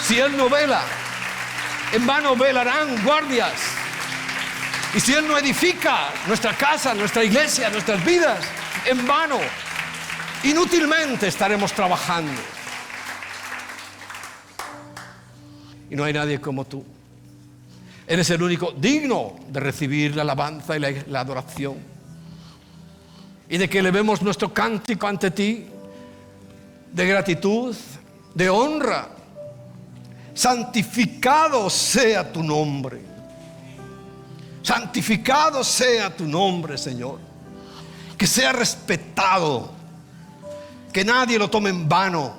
Si Él no vela, en vano velarán guardias. Y si Él no edifica nuestra casa, nuestra iglesia, nuestras vidas, en vano, inútilmente estaremos trabajando. Y no hay nadie como tú. Eres el único digno de recibir la alabanza y la adoración. Y de que elevemos nuestro cántico ante ti de gratitud, de honra. Santificado sea tu nombre. Santificado sea tu nombre, Señor. Que sea respetado. Que nadie lo tome en vano.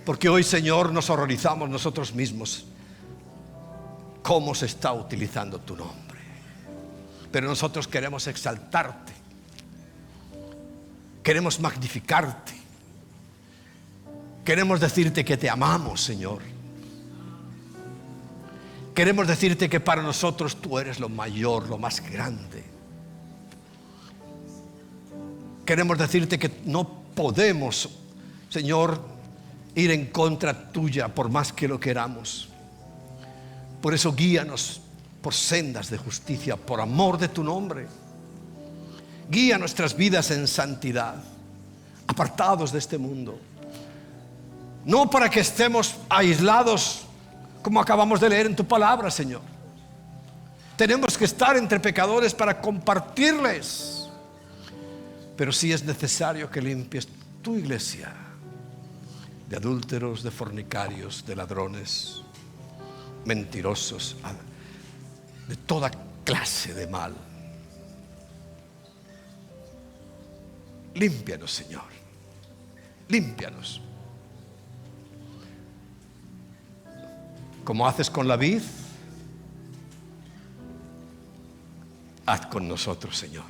Porque hoy, Señor, nos horrorizamos nosotros mismos cómo se está utilizando tu nombre. Pero nosotros queremos exaltarte. Queremos magnificarte. Queremos decirte que te amamos, Señor. Queremos decirte que para nosotros tú eres lo mayor, lo más grande. Queremos decirte que no podemos, Señor, ir en contra tuya por más que lo queramos. Por eso guíanos por sendas de justicia, por amor de tu nombre. Guía nuestras vidas en santidad, apartados de este mundo. No para que estemos aislados, como acabamos de leer en tu palabra, Señor. Tenemos que estar entre pecadores para compartirles. Pero sí es necesario que limpies tu iglesia de adúlteros, de fornicarios, de ladrones, mentirosos, de toda clase de mal. Límpianos, Señor. Límpianos. Como haces con la vid, haz con nosotros, Señor.